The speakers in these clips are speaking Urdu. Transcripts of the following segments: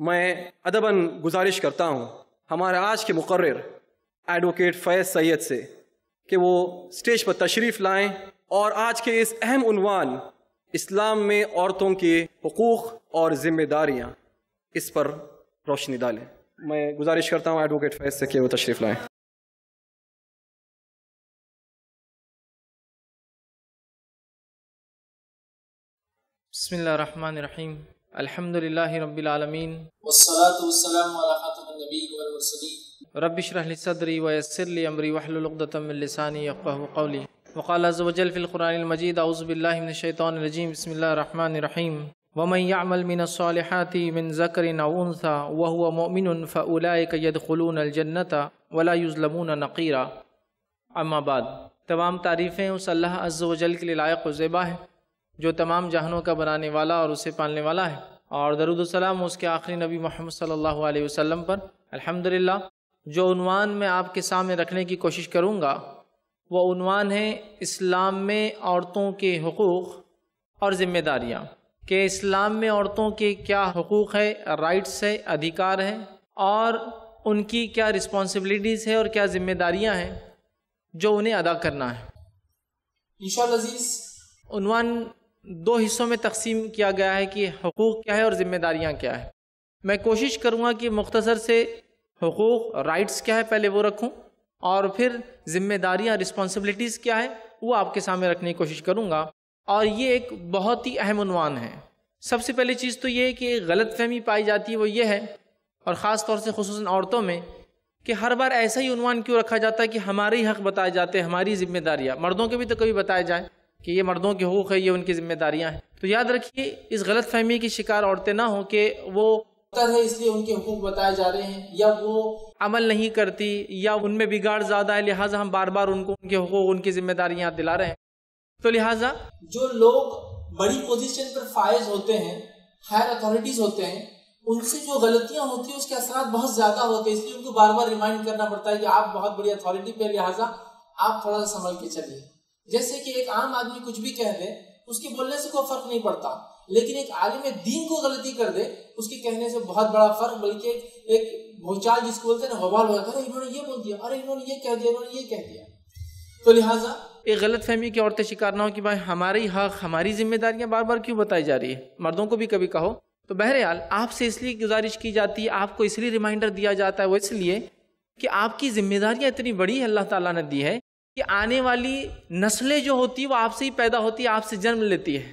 میں ادباً گزارش کرتا ہوں ہمارے آج کے مقرر ایڈوکیٹ فیض سید سے کہ وہ اسٹیج پر تشریف لائیں اور آج کے اس اہم عنوان اسلام میں عورتوں کے حقوق اور ذمہ داریاں اس پر روشنی ڈالیں۔ میں گزارش کرتا ہوں ایڈوکیٹ فیض سے کہ وہ تشریف لائیں۔ بسم اللہ الرحمن الرحیم، الحمد للہ رب العالمین، والصلاة والسلام علی خاتم النبیین والمرسلین، رب اشرح لی صدری ویسر لی امری واحلل عقدۃ من لسانی یفقہوا قولی۔ وقال عز وجل فی القرآن المجید اعوذ باللہ من الشیطان الرجیم، بسم اللہ الرحمن الرحیم، ومن یعمل من الصالحات من ذکر او انثی وهو مؤمن فاولئک يدخلون الجنة ولا یظلمون نقیرا۔ اما بعد، تمام تعریفیں اس اللہ عز وجل کے لیے لائق و زیبا ہے جو تمام جہانوں کا بنانے والا اور اسے پالنے والا ہے، اور درود و سلام اس کے آخری نبی محمد صلی اللہ علیہ وسلم پر۔ الحمدللہ، جو عنوان میں آپ کے سامنے رکھنے کی کوشش کروں گا وہ عنوان ہے اسلام میں عورتوں کے حقوق اور ذمہ داریاں، کہ اسلام میں عورتوں کے کیا حقوق ہے، رائٹس ہے، ادھیکار ہیں، اور ان کی کیا رسپانسبلٹیز ہے اور کیا ذمہ داریاں ہیں جو انہیں ادا کرنا ہے۔ انشاءاللہ عزیز، عنوان دو حصوں میں تقسیم کیا گیا ہے کہ حقوق کیا ہے اور ذمہ داریاں کیا ہے۔ میں کوشش کروں گا کہ مختصر سے حقوق، رائٹس کیا ہے پہلے وہ رکھوں، اور پھر ذمہ داریاں، رسپانسبلٹیز کیا ہے وہ آپ کے سامنے رکھنے کی کوشش کروں گا۔ اور یہ ایک بہت ہی اہم عنوان ہے۔ سب سے پہلی چیز تو یہ ہے کہ غلط فہمی پائی جاتی ہے، وہ یہ ہے، اور خاص طور سے خصوصاً عورتوں میں، کہ ہر بار ایسا ہی عنوان کیوں رکھا جاتا ہے کہ ہمارے ہی حق بتائے جاتے ہیں، ہماری ذمہ داریاں۔ مردوں کے بھی تو کبھی بتائے جائیں کہ یہ مردوں کے حقوق ہے، یہ ان کی ذمہ داریاں ہیں۔ تو یاد رکھیے، اس غلط فہمی کی شکار عورتیں نہ ہوں کہ وہ ہے اس لیے ان کے حقوق بتائے جا رہے ہیں، یا وہ عمل نہیں کرتی، یا ان میں بگاڑ زیادہ ہے، لہٰذا ہم بار بار ان کو ان کے حقوق، ان کی ذمہ داریاں یاد دلا رہے ہیں۔ تو لہٰذا جو لوگ بڑی پوزیشن پر فائز ہوتے ہیں، ہائر اتھارٹیز ہوتے ہیں، ان سے جو غلطیاں ہوتی ہیں اس کے اثرات بہت زیادہ ہوتے ہیں، اس لیے ان کو بار بار ریمائنڈ کرنا پڑتا ہے کہ آپ بہت بڑی اتھارٹی پہ، لہٰذا آپ تھوڑا سا سنبھل کے چلیے۔ جیسے کہ ایک عام آدمی کچھ بھی کہہ دے، اس کے بولنے سے کوئی فرق نہیں پڑتا، لیکن ایک عالم دین کو غلطی کر دے، اس کے کہنے سے بہت بڑا فرق، بلکہ ایک بھونچال جس کو بولتے ہیں نا، وبال ہو جاتا ہے، انہوں نے یہ بول دیا، ارے انہوں نے یہ کہہ دیا، انہوں نے یہ کہہ دیا۔ تو لہٰذا ایک غلط فہمی کی عورتیں شکار نہ ہو کہ بھائی ہماری حق، ہماری ذمہ داریاں بار بار کیوں بتائی جا رہی ہے، مردوں کو بھی کبھی کہو۔ تو بہرحال آپ سے اس لیے گزارش کی جاتی ہے، آپ کو اس لیے ریمائنڈر دیا جاتا ہے، وہ اس لیے کہ آپ کی ذمہ داریاں اتنی بڑی ہے اللہ تعالیٰ نے دی ہے کہ آنے والی نسلیں جو ہوتی ہیں وہ آپ سے ہی پیدا ہوتی ہے، آپ سے جنم لیتی ہے۔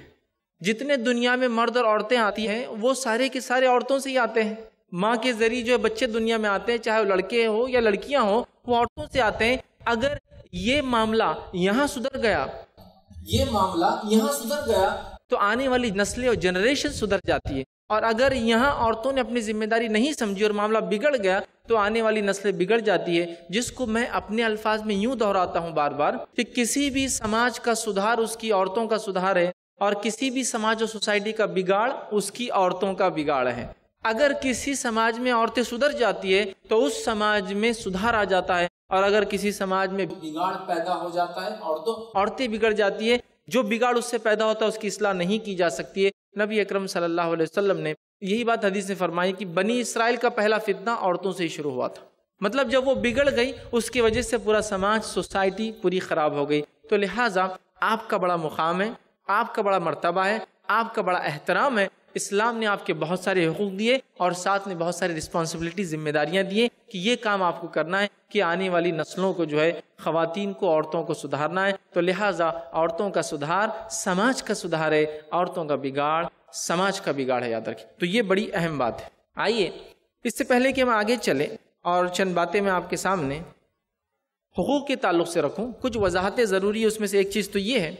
جتنے دنیا میں مرد اور عورتیں آتی ہیں وہ سارے کے سارے عورتوں سے ہی آتے ہیں۔ ماں کے ذریعے جو بچے دنیا میں آتے ہیں، چاہے وہ لڑکے ہو یا لڑکیاں ہوں، وہ عورتوں سے آتے ہیں۔ اگر یہ معاملہ یہاں سدھر گیا، تو آنے والی نسلیں اور جنریشن سدھر جاتی ہے، اور اگر یہاں عورتوں نے اپنی ذمہ داری نہیں سمجھی اور معاملہ بگڑ گیا تو آنے والی نسلیں بگڑ جاتی ہے، جس کو میں اپنے الفاظ میں یوں دہراتا ہوں بار بار کہ کسی بھی سماج کا سدھار اس کی عورتوں کا سدھار ہے، اور کسی بھی سماج اور سوسائٹی کا بگاڑ اس کی عورتوں کا بگاڑ ہے۔ اگر کسی سماج میں عورتیں سدھر جاتی ہے تو اس سماج میں سدھار آ جاتا ہے، اور اگر کسی سماج میں بگاڑ پیدا ہو جاتا ہے، عورتیں بگڑ جاتی ہے، جو بگاڑ اس سے پیدا ہوتا ہے اس کی اصلاح نہیں کی جا سکتی ہے۔ نبی اکرم صلی اللہ علیہ وسلم نے یہی بات حدیث میں فرمائی کہ بنی اسرائیل کا پہلا فتنہ عورتوں سے ہی شروع ہوا تھا، مطلب جب وہ بگڑ گئی اس کی وجہ سے پورا سماج، سوسائٹی پوری خراب ہو گئی۔ تو لہٰذا آپ کا بڑا مقام ہے، آپ کا بڑا مرتبہ ہے، آپ کا بڑا احترام ہے۔ اسلام نے آپ کے بہت سارے حقوق دیے اور ساتھ میں بہت ساری رسپانسبلٹی، ذمہ داریاں دیے کہ یہ کام آپ کو کرنا ہے کہ آنے والی نسلوں کو جو ہے، خواتین کو، عورتوں کو سدھارنا ہے۔ تو لہٰذا عورتوں کا سدھار سماج کا سدھار ہے، عورتوں کا بگاڑ سماج کا بگاڑ ہے، یاد رکھیں۔ تو یہ بڑی اہم بات ہے۔ آئیے اس سے پہلے کہ ہم آگے چلیں اور چند باتیں میں آپ کے سامنے حقوق کے تعلق سے رکھوں، کچھ وضاحتیں ضروری ہے۔ اس میں سے ایک چیز تو یہ ہے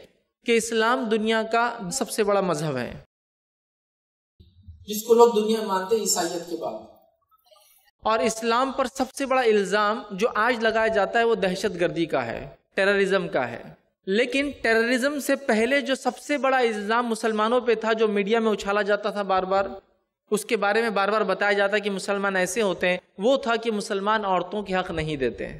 کہ اسلام دنیا کا سب سے بڑا مذہب ہے، جس کو لوگ دنیا میں مانتے ہیں عیسائیت کے بعد، اور اسلام پر سب سے بڑا الزام جو آج لگایا جاتا ہے وہ دہشت گردی کا ہے، ٹیررزم کا ہے۔ لیکن ٹیررزم سے پہلے جو سب سے بڑا الزام مسلمانوں پہ تھا، جو میڈیا میں اچھالا جاتا تھا بار بار، اس کے بارے میں بار بار بتایا جاتا ہے کہ مسلمان ایسے ہوتے ہیں، وہ تھا کہ مسلمان عورتوں کے حق نہیں دیتے ہیں۔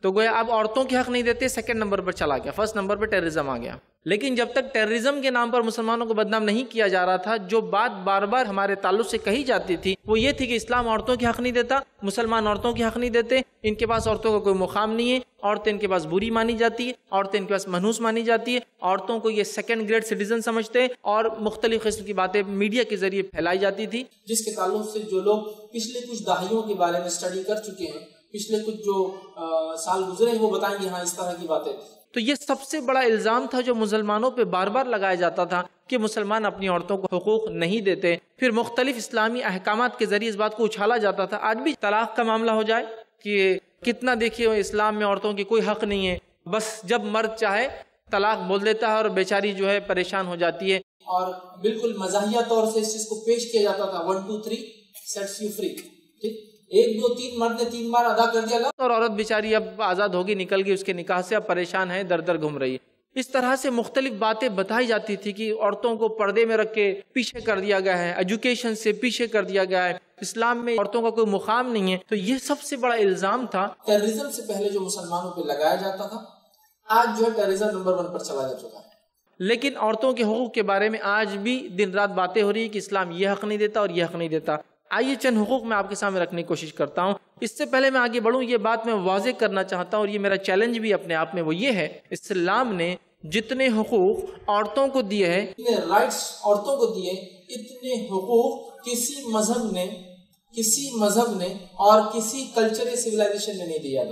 تو گویا اب عورتوں کے حق نہیں دیتے، سیکنڈ نمبر پر چلا گیا، فرسٹ نمبر پر ٹیررزم آ گیا۔ لیکن جب تک ٹیررزم کے نام پر مسلمانوں کو بدنام نہیں کیا جا رہا تھا، جو بات بار بار ہمارے تعلق سے کہی جاتی تھی وہ یہ تھی کہ اسلام عورتوں کی حق نہیں دیتا، مسلمان عورتوں کی حق نہیں دیتے، ان کے پاس عورتوں کا کوئی مقام نہیں ہے، عورتیں ان کے پاس بری مانی جاتی ہے، عورتیں ان کے پاس منحوس مانی جاتی ہے، عورتوں کو یہ سیکنڈ گریڈ سٹیزن سمجھتے ہیں، اور مختلف قسم کی باتیں میڈیا کے ذریعے پھیلائی جاتی تھی، جس کے تعلق سے جو لوگ پچھلے کچھ دہائیوں کے بارے میں اسٹڈی کر چکے ہیں، پچھلے کچھ جو سال گزرے ہیں، وہ بتائیں گے ہاں اس طرح کی باتیں تھی۔ تو یہ سب سے بڑا الزام تھا جو مسلمانوں پہ بار بار لگایا جاتا تھا کہ مسلمان اپنی عورتوں کو حقوق نہیں دیتے۔ پھر مختلف اسلامی احکامات کے ذریعے اس بات کو اچھالا جاتا تھا۔ آج بھی طلاق کا معاملہ ہو جائے کہ کتنا دیکھیے اسلام میں عورتوں کی کوئی حق نہیں ہے، بس جب مرد چاہے طلاق بول دیتا ہے اور بیچاری جو ہے پریشان ہو جاتی ہے، اور بالکل مزاحیہ طور سے اس چیز کو پیش کیا جاتا تھا 1 2 3 سیٹس یو فری، ٹھیک، 1 2 3 مرد نے 3 بار ادا کر دیا اور عورت بیچاری اب آزاد ہوگی، نکل گئی اس کے نکاح سے، اب پریشان ہے، در در گھوم رہی ہے۔ اس طرح سے مختلف باتیں بتائی جاتی تھی کہ عورتوں کو پردے میں رکھ کے پیچھے کر دیا گیا ہے، ایجوکیشن سے پیچھے کر دیا گیا ہے، اسلام میں عورتوں کا کوئی مقام نہیں ہے۔ تو یہ سب سے بڑا الزام تھا۔ ٹیررزم سے پہلے جو مسلمانوں پہ لگایا جاتا تھا، آج جو ہے ٹیررزم نمبر 1 پر چلا جا چکا ہے۔ لیکن عورتوں کے حقوق کے بارے میں آج بھی دن رات باتیں ہو رہی ہیں کہ اسلام یہ حق نہیں دیتا اور یہ حق نہیں دیتا۔ آئیے چند حقوق میں آپ کے سامنے رکھنے کی کوشش کرتا ہوں۔ اس سے پہلے میں آگے بڑھوں، یہ بات میں واضح کرنا چاہتا ہوں، اور یہ میرا چیلنج بھی اپنے آپ میں، وہ یہ ہے، اسلام نے جتنے حقوق عورتوں کو دیے ہیں، اتنے رائٹس عورتوں کو دیے، اتنے حقوق کسی مذہب نے اور کسی کلچر سویلائزیشن نے نہیں دیا۔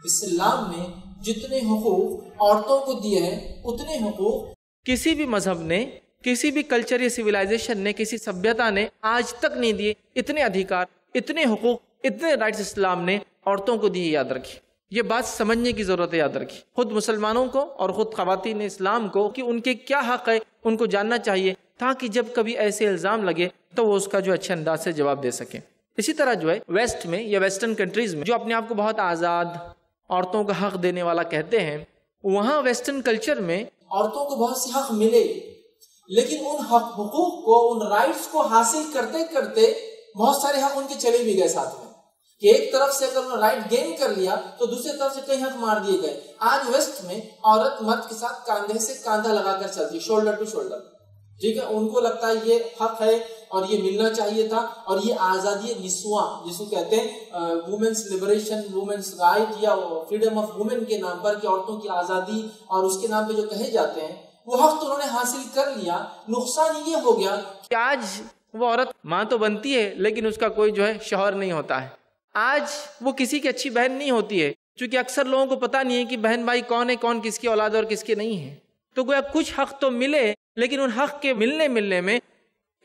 اسلام نے جتنے حقوق عورتوں کو دیے ہیں، اتنے حقوق کسی بھی مذہب نے، کسی بھی کلچر یا سویلائزیشن نے، کسی سبھیتا نے آج تک نہیں دیے۔ اتنے ادھیکار، اتنے حقوق، اتنے رائٹس اسلام نے عورتوں کو دیے۔ یاد رکھیے، یہ بات سمجھنے کی ضرورت ہے۔ یاد رکھیے، خود مسلمانوں کو اور خود خواتین اسلام کو کہ ان کے کیا حق ہے ان کو جاننا چاہیے، تاکہ جب کبھی ایسے الزام لگے تو وہ اس کا جو اچھے انداز سے جواب دے سکیں۔ اسی طرح جو ہے ویسٹ میں یا ویسٹرن کنٹریز میں جو اپنے آپ کو بہت آزاد، عورتوں کا حق دینے والا کہتے ہیں، وہاں ویسٹرن کلچر میں عورتوں کو بہت سے حق ملے، لیکن ان حقوق کو، ان رائٹس کو حاصل کرتے کرتے بہت سارے حق ان کے چلے بھی گئے ساتھ میں، کہ ایک طرف سے اگر انہوں نے رائٹ گین کر لیا تو دوسری طرف سے کئی حق مار دیے گئے۔ آج ویسٹ میں عورت مرد کے ساتھ کاندھے سے کاندھا لگا کر چلتی، شولڈر ٹو شولڈر، ٹھیک ہے، ان کو لگتا ہے یہ حق ہے اور یہ ملنا چاہیے تھا، اور یہ آزادی نسواں جس کو کہتے ہیں وومنس لبریشن، وومنس رائٹ یا فریڈم آف وومن کے نام پر، کہ عورتوں کی آزادی اور اس کے نام پہ جو کہے جاتے ہیں، وہ حق تو انہوں نے حاصل کر لیا۔ نقصان یہ ہو گیا کہ آج وہ عورت ماں تو بنتی ہے لیکن اس کا کوئی جو ہے شوہر نہیں ہوتا ہے۔ آج وہ کسی کی اچھی بہن نہیں ہوتی ہے، چونکہ اکثر لوگوں کو پتہ نہیں ہے کہ بہن بھائی کون ہے، کون کس کی اولاد اور کس کے نہیں ہے۔ تو گویا کچھ حق تو ملے، لیکن ان حق کے ملنے میں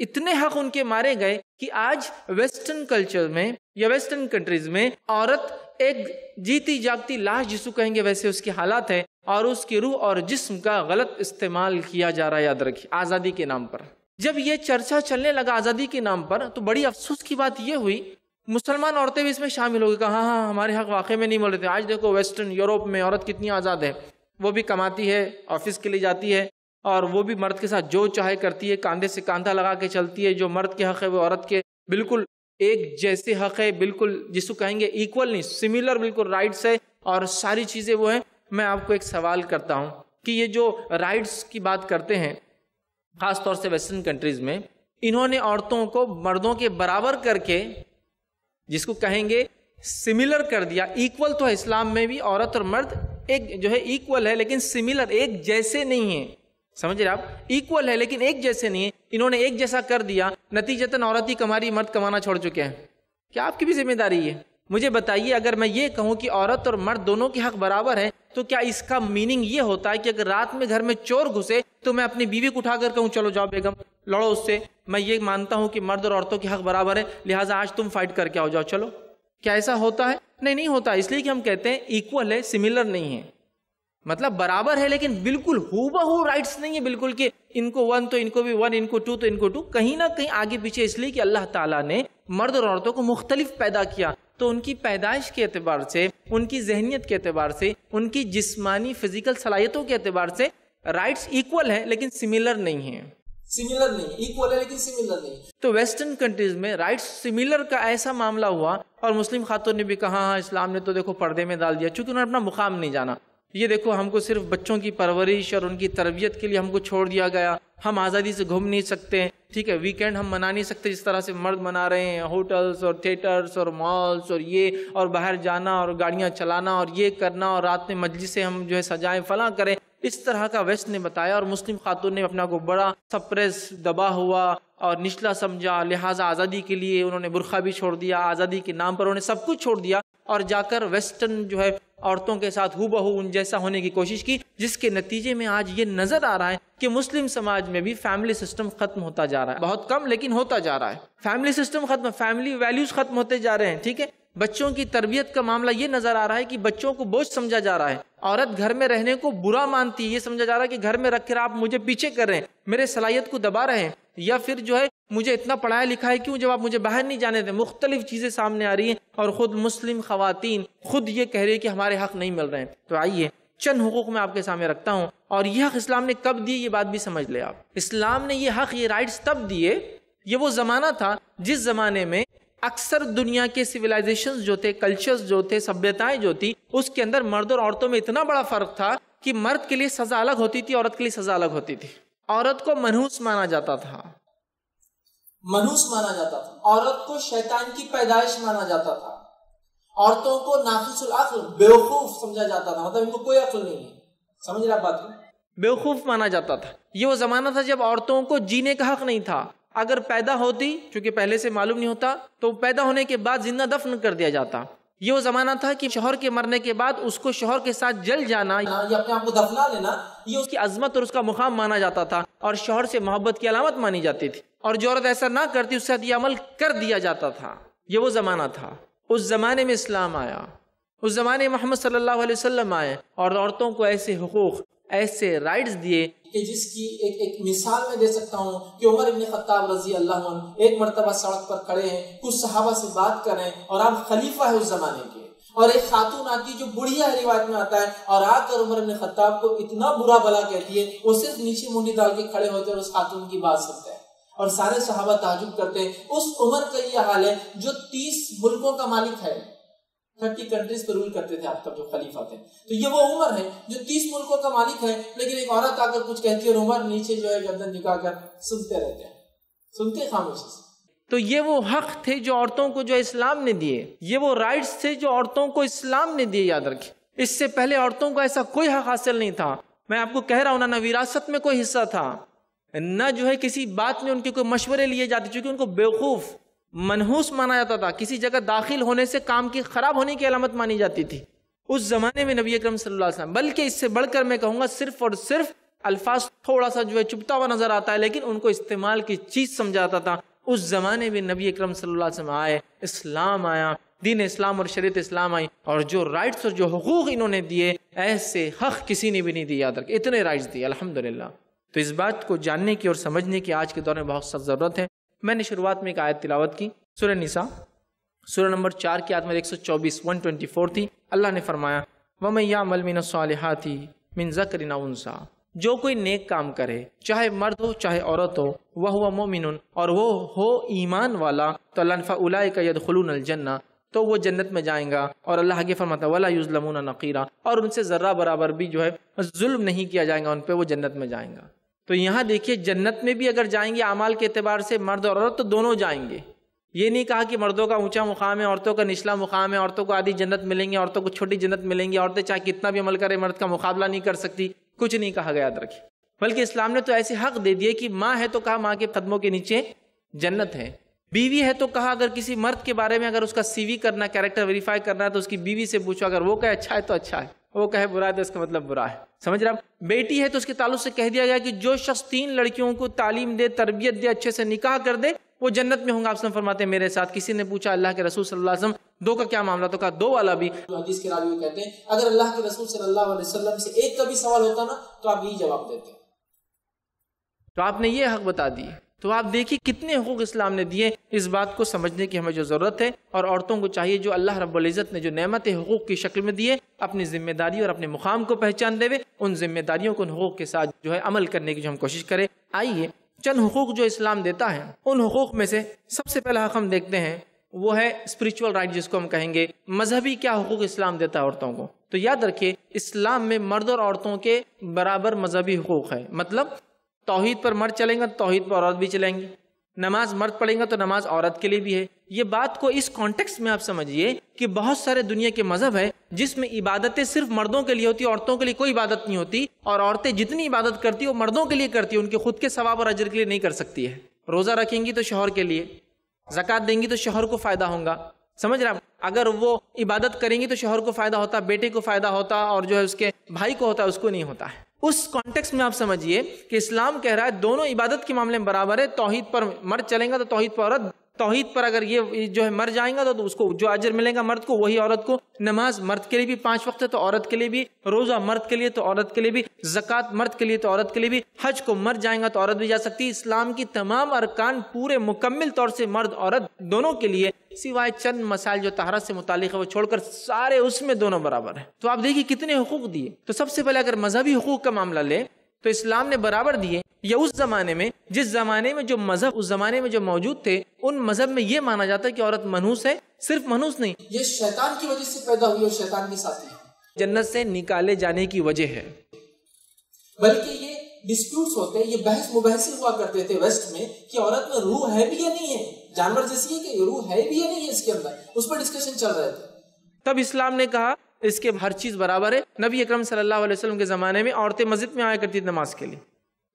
اتنے حق ان کے مارے گئے کہ آج ویسٹرن کلچر میں یا ویسٹرن کنٹریز میں عورت ایک جیتی جاگتی لاش جس کو کہیں گے ویسے اس کی حالات ہے، اور اس کی روح اور جسم کا غلط استعمال کیا جا رہا ہے۔ یاد رکھیے، آزادی کے نام پر جب یہ چرچا چلنے لگا آزادی کے نام پر، تو بڑی افسوس کی بات یہ ہوئی مسلمان عورتیں بھی اس میں شامل ہو گئی، کہا ہاں ہمارے حق واقعی میں نہیں مل رہے تھے۔ آج دیکھو ویسٹرن یوروپ میں عورت کتنی آزاد ہے، وہ بھی کماتی ہے، آفس کے لیے جاتی ہے، اور وہ بھی مرد کے ساتھ جو چاہے کرتی ہے، کاندھے سے کاندھا لگا کے چلتی ہے۔ جو مرد کے حق ہے وہ عورت کے بالکل ایک جیسے حق ہے، بالکل جس کو کہیں گے ایکول نہیں، سملر بالکل رائٹس ہے، اور ساری چیزیں وہ ہیں۔ میں آپ کو ایک سوال کرتا ہوں کہ یہ جو رائٹس کی بات کرتے ہیں خاص طور سے ویسٹرن کنٹریز میں، انہوں نے عورتوں کو مردوں کے برابر کر کے، جس کو کہیں گے سملر کر دیا۔ ایکول تو ہے اسلام میں بھی، عورت اور مرد ایک جو ہے ایکول ہے، لیکن سملر ایک جیسے نہیں ہیں۔ سمجھ رہے آپ، ایکول ہے لیکن ایک جیسے نہیں ہے۔ انہوں نے ایک جیسا کر دیا، نتیجتاً عورت ہی کماری، مرد کمانا چھوڑ چکے ہیں۔ کیا آپ کی بھی ذمہ داری ہے؟ مجھے بتائیے، اگر میں یہ کہوں کہ عورت اور مرد دونوں کے حق برابر ہیں، تو کیا اس کا میننگ یہ ہوتا ہے کہ اگر رات میں گھر میں چور گھسے تو میں اپنی بیوی کو اٹھا کر کہوں چلو جاؤ بیگم لڑو اس سے؟ میں یہ مانتا ہوں کہ مرد اور عورتوں کے حق برابر ہے، لہٰذا آج تم فائٹ کر کے آؤ، جاؤ چلو۔ کیا ایسا ہوتا ہے؟ نہیں ہوتا، اس لیے کہ ہم کہتے ہیں ایکول ہے، سملر نہیں ہے، مطلب برابر ہے لیکن بالکل ہو بہو رائٹس نہیں ہے، بالکل کہ ان کو 1 تو ان کو بھی 1، ان کو 2 تو ان کو 2، کہیں نہ کہیں آگے پیچھے، اس لیے کہ اللہ تعالیٰ نے مرد اور عورتوں کو مختلف پیدا کیا، تو ان کی پیدائش کے اعتبار سے، ان کی ذہنیت کے اعتبار سے، ان کی جسمانی فزیکل صلاحیتوں کے اعتبار سے رائٹس ایکول ہیں لیکن سملر نہیں ہیں۔ سملر نہیں، ایکول ہے لیکن سملر نہیں۔ تو ویسٹرن کنٹریز میں رائٹس سملر کا ایسا معاملہ ہوا، اور مسلم خاتون نے بھی کہا ہاں اسلام نے تو دیکھو پردے میں ڈال دیا، چونکہ انہوں نے اپنا مقام نہیں جانا۔ یہ دیکھو ہم کو صرف بچوں کی پرورش اور ان کی تربیت کے لیے ہم کو چھوڑ دیا گیا، ہم آزادی سے گھوم نہیں سکتے، ٹھیک ہے، ویکینڈ ہم منا نہیں سکتے جس طرح سے مرد منا رہے ہیں، ہوٹلز اور تھیٹرز اور مالز اور یہ، اور باہر جانا اور گاڑیاں چلانا اور یہ کرنا، اور رات میں مجلسیں ہم جو ہے سجائیں فلاں کریں، اس طرح کا ویسٹ نے بتایا. اور مسلم خاتون نے اپنا کو بڑا سپریس دبا ہوا اور نچلا سمجھا، لہٰذا آزادی کے لیے انہوں نے برقع بھی چھوڑ دیا، آزادی کے نام پر انہوں نے سب کچھ چھوڑ دیا اور جا کر ویسٹرن جو ہے عورتوں کے ساتھ ہو بہو ان جیسا ہونے کی کوشش کی، جس کے نتیجے میں آج یہ نظر آ رہا ہے کہ مسلم سماج میں بھی فیملی سسٹم ختم ہوتا جا رہا ہے، بہت کم لیکن ہوتا جا رہا ہے. فیملی سسٹم ختم، فیملی ویلیوز ختم ہوتے جا رہے ہیں. ٹھیک ہے، بچوں کی تربیت کا معاملہ یہ نظر آ رہا ہے کہ بچوں کو بوجھ سمجھا جا رہا ہے، عورت گھر میں رہنے کو برا مانتی ہے، یہ سمجھا جا رہا ہے کہ گھر میں رکھ کر آپ مجھے پیچھے کر رہے ہیں، میرے صلاحیت کو دبا رہے ہیں، یا پھر جو ہے مجھے اتنا پڑھایا لکھا ہے کیوں جب آپ مجھے باہر نہیں جانے دیں. مختلف چیزیں سامنے آ رہی ہیں اور خود مسلم خواتین خود یہ کہہ رہی ہے کہ ہمارے حق نہیں مل رہے ہیں. تو آئیے چند حقوق میں آپ کے سامنے رکھتا ہوں، اور یہ حق اسلام نے کب دیے یہ بات بھی سمجھ لے آپ. اسلام نے یہ حق، یہ رائٹس تب دیے، یہ وہ زمانہ تھا جس زمانے میں اکثر دنیا کے سویلائزیشنز جو تھے، کلچرز جو تھے، سبھیتائیں جو تھی، اس کے اندر مرد اور عورتوں میں اتنا بڑا فرق تھا کہ مرد کے لیے سزا الگ ہوتی تھی، عورت کے لیے سزا الگ ہوتی تھی. عورت کو منحوس مانا جاتا تھا، منحوس مانا جاتا تھا، عورت کو شیطان کی پیدائش مانا جاتا تھا، عورتوں کو ناقص العقل، بیوقوف سمجھا جاتا تھا، مطلب ان کو کوئی عقل نہیں ہے. سمجھ رہے آپ بات کو؟ بیوقوف مانا جاتا تھا. یہ وہ زمانہ تھا جب عورتوں کو جینے کا حق نہیں تھا. اگر پیدا ہوتی، چونکہ پہلے سے معلوم نہیں ہوتا، تو پیدا ہونے کے بعد زندہ دفن کر دیا جاتا. یہ وہ زمانہ تھا کہ شوہر کے مرنے کے بعد اس کو شوہر کے ساتھ جل جانا، یہ اپنے آپ کو دفنا لینا، یہ اس کی عظمت اور اس کا مقام مانا جاتا تھا، اور شوہر سے محبت کی علامت مانی جاتی تھی. اور جو عورت ایسا نہ کرتی اس سے یہ عمل کر دیا جاتا تھا. یہ وہ زمانہ تھا. اس زمانے میں اسلام آیا، اس زمانے میں محمد صلی اللہ علیہ وسلم آئے اور عورتوں کو ایسے حقوق، ایسے رائٹس دیے کہ جس کی ایک مثال میں دے سکتا ہوں کہ عمر ابن خطاب رضی اللہ عنہ ایک مرتبہ سڑک پر کھڑے ہیں، کچھ صحابہ سے بات کر رہے ہیں، اور آپ خلیفہ ہے اس زمانے کے، اور ایک خاتون آتی جو بڑھیا روایت میں آتا ہے، اور آ کر عمر ابن خطاب کو اتنا برا بلا کہتی ہے، وہ صرف نیچے منڈی ڈال کے کھڑے ہوتے ہیں اور اس خاتون کی بات سنتے ہیں، اور سارے صحابہ تعجب کرتے ہیں. اس عمر کا یہ حال ہے جو 30 ملکوں کا مالک ہے، 30 کنٹریز پر رول کرتے تھے آپ کا جو خلیفہ تھے. تو یہ وہ عمر ہے جو 30 ملکوں کا مالک ہے، لیکن ایک عورت آ کر کچھ کہتی ہے اور عمر نیچے جو ہے گردن جھکا کر سنتے رہتے ہیں، سنتے خاموشی سے. تو یہ وہ حق تھے جو عورتوں کو جو اسلام نے دیے، یہ وہ رائٹس تھے جو عورتوں کو اسلام نے دیے. یاد رکھیں، اس سے پہلے عورتوں کو ایسا کوئی حق حاصل نہیں تھا. میں آپ کو کہہ رہا ہوں، نہ وراثت میں کوئی حصہ تھا، نہ جو ہے کسی بات میں ان کے کوئی مشورے لیے جاتے، چونکہ ان کو بیوقوف، منحوس مانا جاتا تھا. کسی جگہ داخل ہونے سے کام کی خراب ہونے کی علامت مانی جاتی تھی اس زمانے میں نبی اکرم صلی اللہ علیہ وسلم. بلکہ اس سے بڑھ کر میں کہوں گا صرف اور صرف الفاظ تھوڑا سا جو ہے چپتا ہوا نظر آتا ہے، لیکن ان کو استعمال کی چیز سمجھاتا تھا. اس زمانے میں نبی اکرم صلی اللہ علیہ وسلم آئے، اسلام آیا، دین اسلام اور شریعت اسلام آئی، اور جو رائٹس اور جو حقوق انہوں نے دیے، ایسے حق کسی نے بھی نہیں دیے. یاد رکھیں، اتنے رائٹس دیے الحمدللہ. تو اس بات کو جاننے کی اور سمجھنے کی آج کے دور میں بہت سخت ضرورت ہے. میں نے شروعات میں ایک آیت تلاوت کی، سورہ نساء، سورہ نمبر 4 کی آیت میں 124 124 تھی. اللہ نے فرمایا وَمَن يَعْمَلْ مِنَ الصَّالِحَاتِ مِنْ ذَكَرٍ أَوْ أُنثَىٰ، جو کوئی نیک کام کرے، چاہے مرد ہو چاہے عورت ہو، وَهُوَ مُؤْمِنٌ، اور وہ ہو ایمان والا، تو اللہ فَأُولَٰئِكَ يَدْخُلُونَ الْجَنَّةَ، تو وہ جنت میں جائیں گا. اور اللہ آگے فرماتا ہے وَلَا يُظْلَمُونَ نَقِيرًا، اور ان سے ذرہ برابر بھی جو ہے ظلم نہیں کیا جائے گا ان پہ، وہ جنت میں جائیں گا. تو یہاں دیکھیے جنت میں بھی اگر جائیں گے اعمال کے اعتبار سے مرد اور عورت، تو دونوں جائیں گے. یہ نہیں کہا کہ مردوں کا اونچا مقام ہے، عورتوں کا نچلا مقام ہے، عورتوں کو آدھی جنت ملیں گے، عورتوں کو چھوٹی جنت ملیں گی، عورتیں چاہے کتنا بھی عمل کرے مرد کا مقابلہ نہیں کر سکتی، کچھ نہیں کہا گیا. یاد رکھیں، بلکہ اسلام نے تو ایسے حق دے دیے کہ ماں ہے تو کہا ماں کے قدموں کے نیچے جنت ہے، بیوی ہے تو کہا اگر کسی مرد کے بارے میں اگر اس کا سی وی کرنا، کیریکٹر ویریفائی کرنا ہے تو اس کی بیوی سے پوچھو، اگر وہ کہے اچھا ہے تو اچھا ہے، وہ کہے برا ہے تو اس کا مطلب برا ہے. سمجھ رہے آپ؟ بیٹی ہے تو اس کے تعلق سے کہہ دیا گیا کہ جو شخص 3 لڑکیوں کو تعلیم دے، تربیت دے، اچھے سے نکاح کر دے، وہ جنت میں ہوں گا. آپ سے فرماتے ہیں میرے ساتھ. کسی نے پوچھا اللہ کے رسول صلی اللہ علیہ وسلم 2 کا کیا معاملہ، تو کہا 2 والا بھی. حدیث کے راوی کہتے ہیں اگر اللہ کے رسول صلی اللہ علیہ وسلم سے ایک کا بھی سوال ہوتا نا تو آپ یہی جواب دیتے. تو آپ نے یہ حق بتا دیے. تو آپ دیکھیے کتنے حقوق اسلام نے دیے. اس بات کو سمجھنے کی ہمیں جو ضرورت ہے، اور عورتوں کو چاہیے جو اللہ رب العزت نے جو نعمت حقوق کی شکل میں دیے، اپنی ذمہ داری اور اپنے مقام کو پہچان دے ہوئے ان ذمہ داریوں کو، ان حقوق کے ساتھ جو ہے عمل کرنے کی جو ہم کوشش کریں. آئیے چند حقوق جو اسلام دیتا ہے، ان حقوق میں سے سب سے پہلا حق ہم دیکھتے ہیں وہ ہے اسپرچول رائٹ جس کو ہم کہیں گے. مذہبی کیا حقوق اسلام دیتا ہے عورتوں کو؟ تو یاد رکھیے اسلام میں مرد اور عورتوں کے برابر مذہبی حقوق ہے. مطلب توحید پر مرد چلیں گا تو توحید پر عورت بھی چلیں گی، نماز مرد پڑھیں گا تو نماز عورت کے لیے بھی ہے. یہ بات کو اس کانٹیکسٹ میں آپ سمجھیے کہ بہت سارے دنیا کے مذہب ہے جس میں عبادتیں صرف مردوں کے لیے ہوتی، عورتوں کے لیے کوئی عبادت نہیں ہوتی، اور عورتیں جتنی عبادت کرتی وہ مردوں کے لیے کرتی، ان کے خود کے ثواب اور اجر کے لیے نہیں کر سکتی ہے. روزہ رکھیں گی تو شوہر کے لیے، زکوٰۃ دیں گی تو شوہر کو فائدہ ہوگا، سمجھ رہے ہیں؟ اگر وہ عبادت کریں گی تو شوہر کو فائدہ ہوتا، بیٹے کو فائدہ ہوتا، اور جو ہے اس کے بھائی کو ہوتا ہے، اس کو نہیں ہوتا ہے. اس کانٹیکس میں آپ سمجھیے کہ اسلام کہہ رہا ہے دونوں عبادت کے معاملے میں برابر ہے. توحید پر مرد چلیں گا تو توحید پر عورت، توحید پر اگر یہ جو ہے مر جائیں گا تو اس کو جو اجر ملے گا مرد کو وہی عورت کو. نماز مرد کے لیے بھی 5 وقت ہے تو عورت کے لیے بھی، روزہ مرد کے لیے تو عورت کے لیے بھی، زکوٰۃ مرد کے لیے تو عورت کے لیے بھی، حج کو مر جائیں گا تو عورت بھی جا سکتی. اسلام کی تمام ارکان پورے مکمل طور سے مرد عورت دونوں کے لیے، سوائے چند مسائل جو طہارت سے متعلق ہے وہ چھوڑ کر سارے اس میں دونوں برابر ہیں. تو آپ دیکھیے کتنے حقوق دیے. تو سب سے پہلے اگر مذہبی حقوق کا معاملہ لے تو اسلام نے برابر دیے. یا اس زمانے میں جس زمانے میں جو مذہب اس زمانے میں جو موجود تھے، ان مذہب میں یہ مانا جاتا ہے کہ عورت منحوس ہے. صرف منحوس نہیں، یہ شیطان کی وجہ سے پیدا ہوئی اور شیطان کے ساتھی ہے، جنت سے نکالے جانے کی وجہ ہے. بلکہ یہ ڈسپیوٹس ہوتے ہیں، یہ بحث مباحثے ہوا کرتے تھے ویسٹ میں کہ عورت میں روح ہے بھی یا نہیں ہے، جانور جیسی ہے کہ روح ہے بھی یا نہیں ہے اس کے اندر، اس پر ڈسکشن چل رہے تھے. تب اسلام نے کہا اس کے ہر چیز برابر ہے. نبی اکرم صلی اللہ علیہ وسلم کے زمانے میں عورتیں مسجد میں آیا کرتی تھی نماز کے لیے.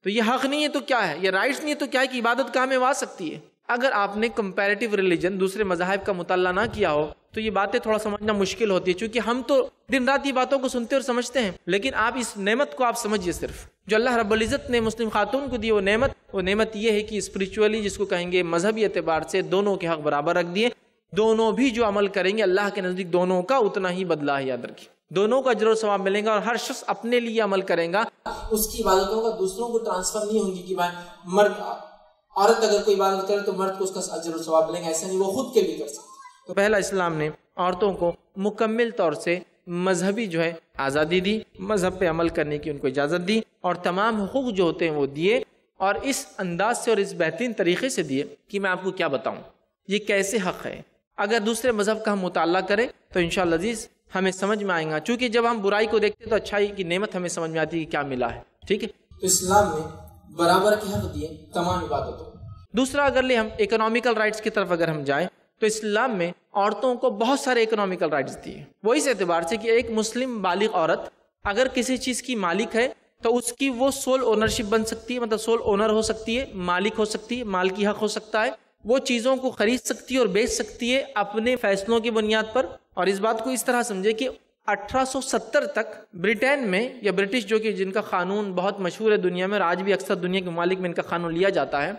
تو یہ حق نہیں ہے تو کیا ہے؟ یہ رائٹس نہیں ہے تو کیا ہے کہ عبادت کہاں میں آ سکتی ہے؟ اگر آپ نے کمپیریٹیو ریلیجن دوسرے مذاہب کا مطالعہ نہ کیا ہو تو یہ باتیں تھوڑا سمجھنا مشکل ہوتی ہے، چونکہ ہم تو دن رات یہ باتوں کو سنتے اور سمجھتے ہیں. لیکن آپ اس نعمت کو آپ سمجھیے، صرف جو اللہ رب العزت نے مسلم خاتون کو دی وہ نعمت یہ ہے کہ اسپرچولی جس کو کہیں گے مذہبی اعتبار سے دونوں کے حق برابر رکھ دیے. دونوں بھی جو عمل کریں گے اللہ کے نزدیک دونوں کا اتنا ہی بدلہ ہے. یاد رکھیے دونوں کا اجر و ثواب ملے گا، اور ہر شخص اپنے لیے عمل کرے گا. اس کی عبادتوں کا دوسروں کو ٹرانسفر نہیں ہوگی کہ مرد عورت اگر کوئی عبادت کرے تو مرد کو اس کا اجر و ثواب ملے گا، ایسا نہیں، وہ خود کے لیے کر سکتے. تو پہلا اسلام نے عورتوں کو مکمل طور سے مذہبی جو ہے آزادی دی، مذہب پہ عمل کرنے کی ان کو اجازت دی، اور تمام حقوق جو ہوتے ہیں وہ دیے، اور اس انداز سے اور اس بہترین طریقے سے دیے کہ میں آپ کو کیا بتاؤں یہ کیسے حق ہے. اگر دوسرے مذہب کا ہم مطالعہ کریں تو انشاءاللہ عزیز ہمیں سمجھ میں آئے گا، چونکہ جب ہم برائی کو دیکھتے ہیں تو اچھائی کی نعمت ہمیں سمجھ میں آتی ہے کہ کیا ملا ہے. ٹھیک ہے، تو اسلام نے برابر کے حق دیے تمام عبادتوں. دوسرا اگر لے ہم اکنامیکل رائٹس کی طرف اگر ہم جائیں تو اسلام میں عورتوں کو بہت سارے اکنامیکل رائٹس دیے. وہ اس اعتبار سے کہ ایک مسلم بالغ عورت اگر کسی چیز کی مالک ہے تو اس کی وہ سول اونرشپ بن سکتی ہے، مطلب سول اونر ہو سکتی ہے، مالک ہو سکتی ہے، مال کی حق ہو سکتا ہے. وہ چیزوں کو خرید سکتی ہے اور بیچ سکتی ہے اپنے فیصلوں کی بنیاد پر. اور اس بات کو اس طرح سمجھے کہ 1870 تک برٹین میں یا برٹش جو کہ جن کا قانون بہت مشہور ہے دنیا میں اور آج بھی اکثر دنیا کے ممالک میں ان کا قانون لیا جاتا ہے،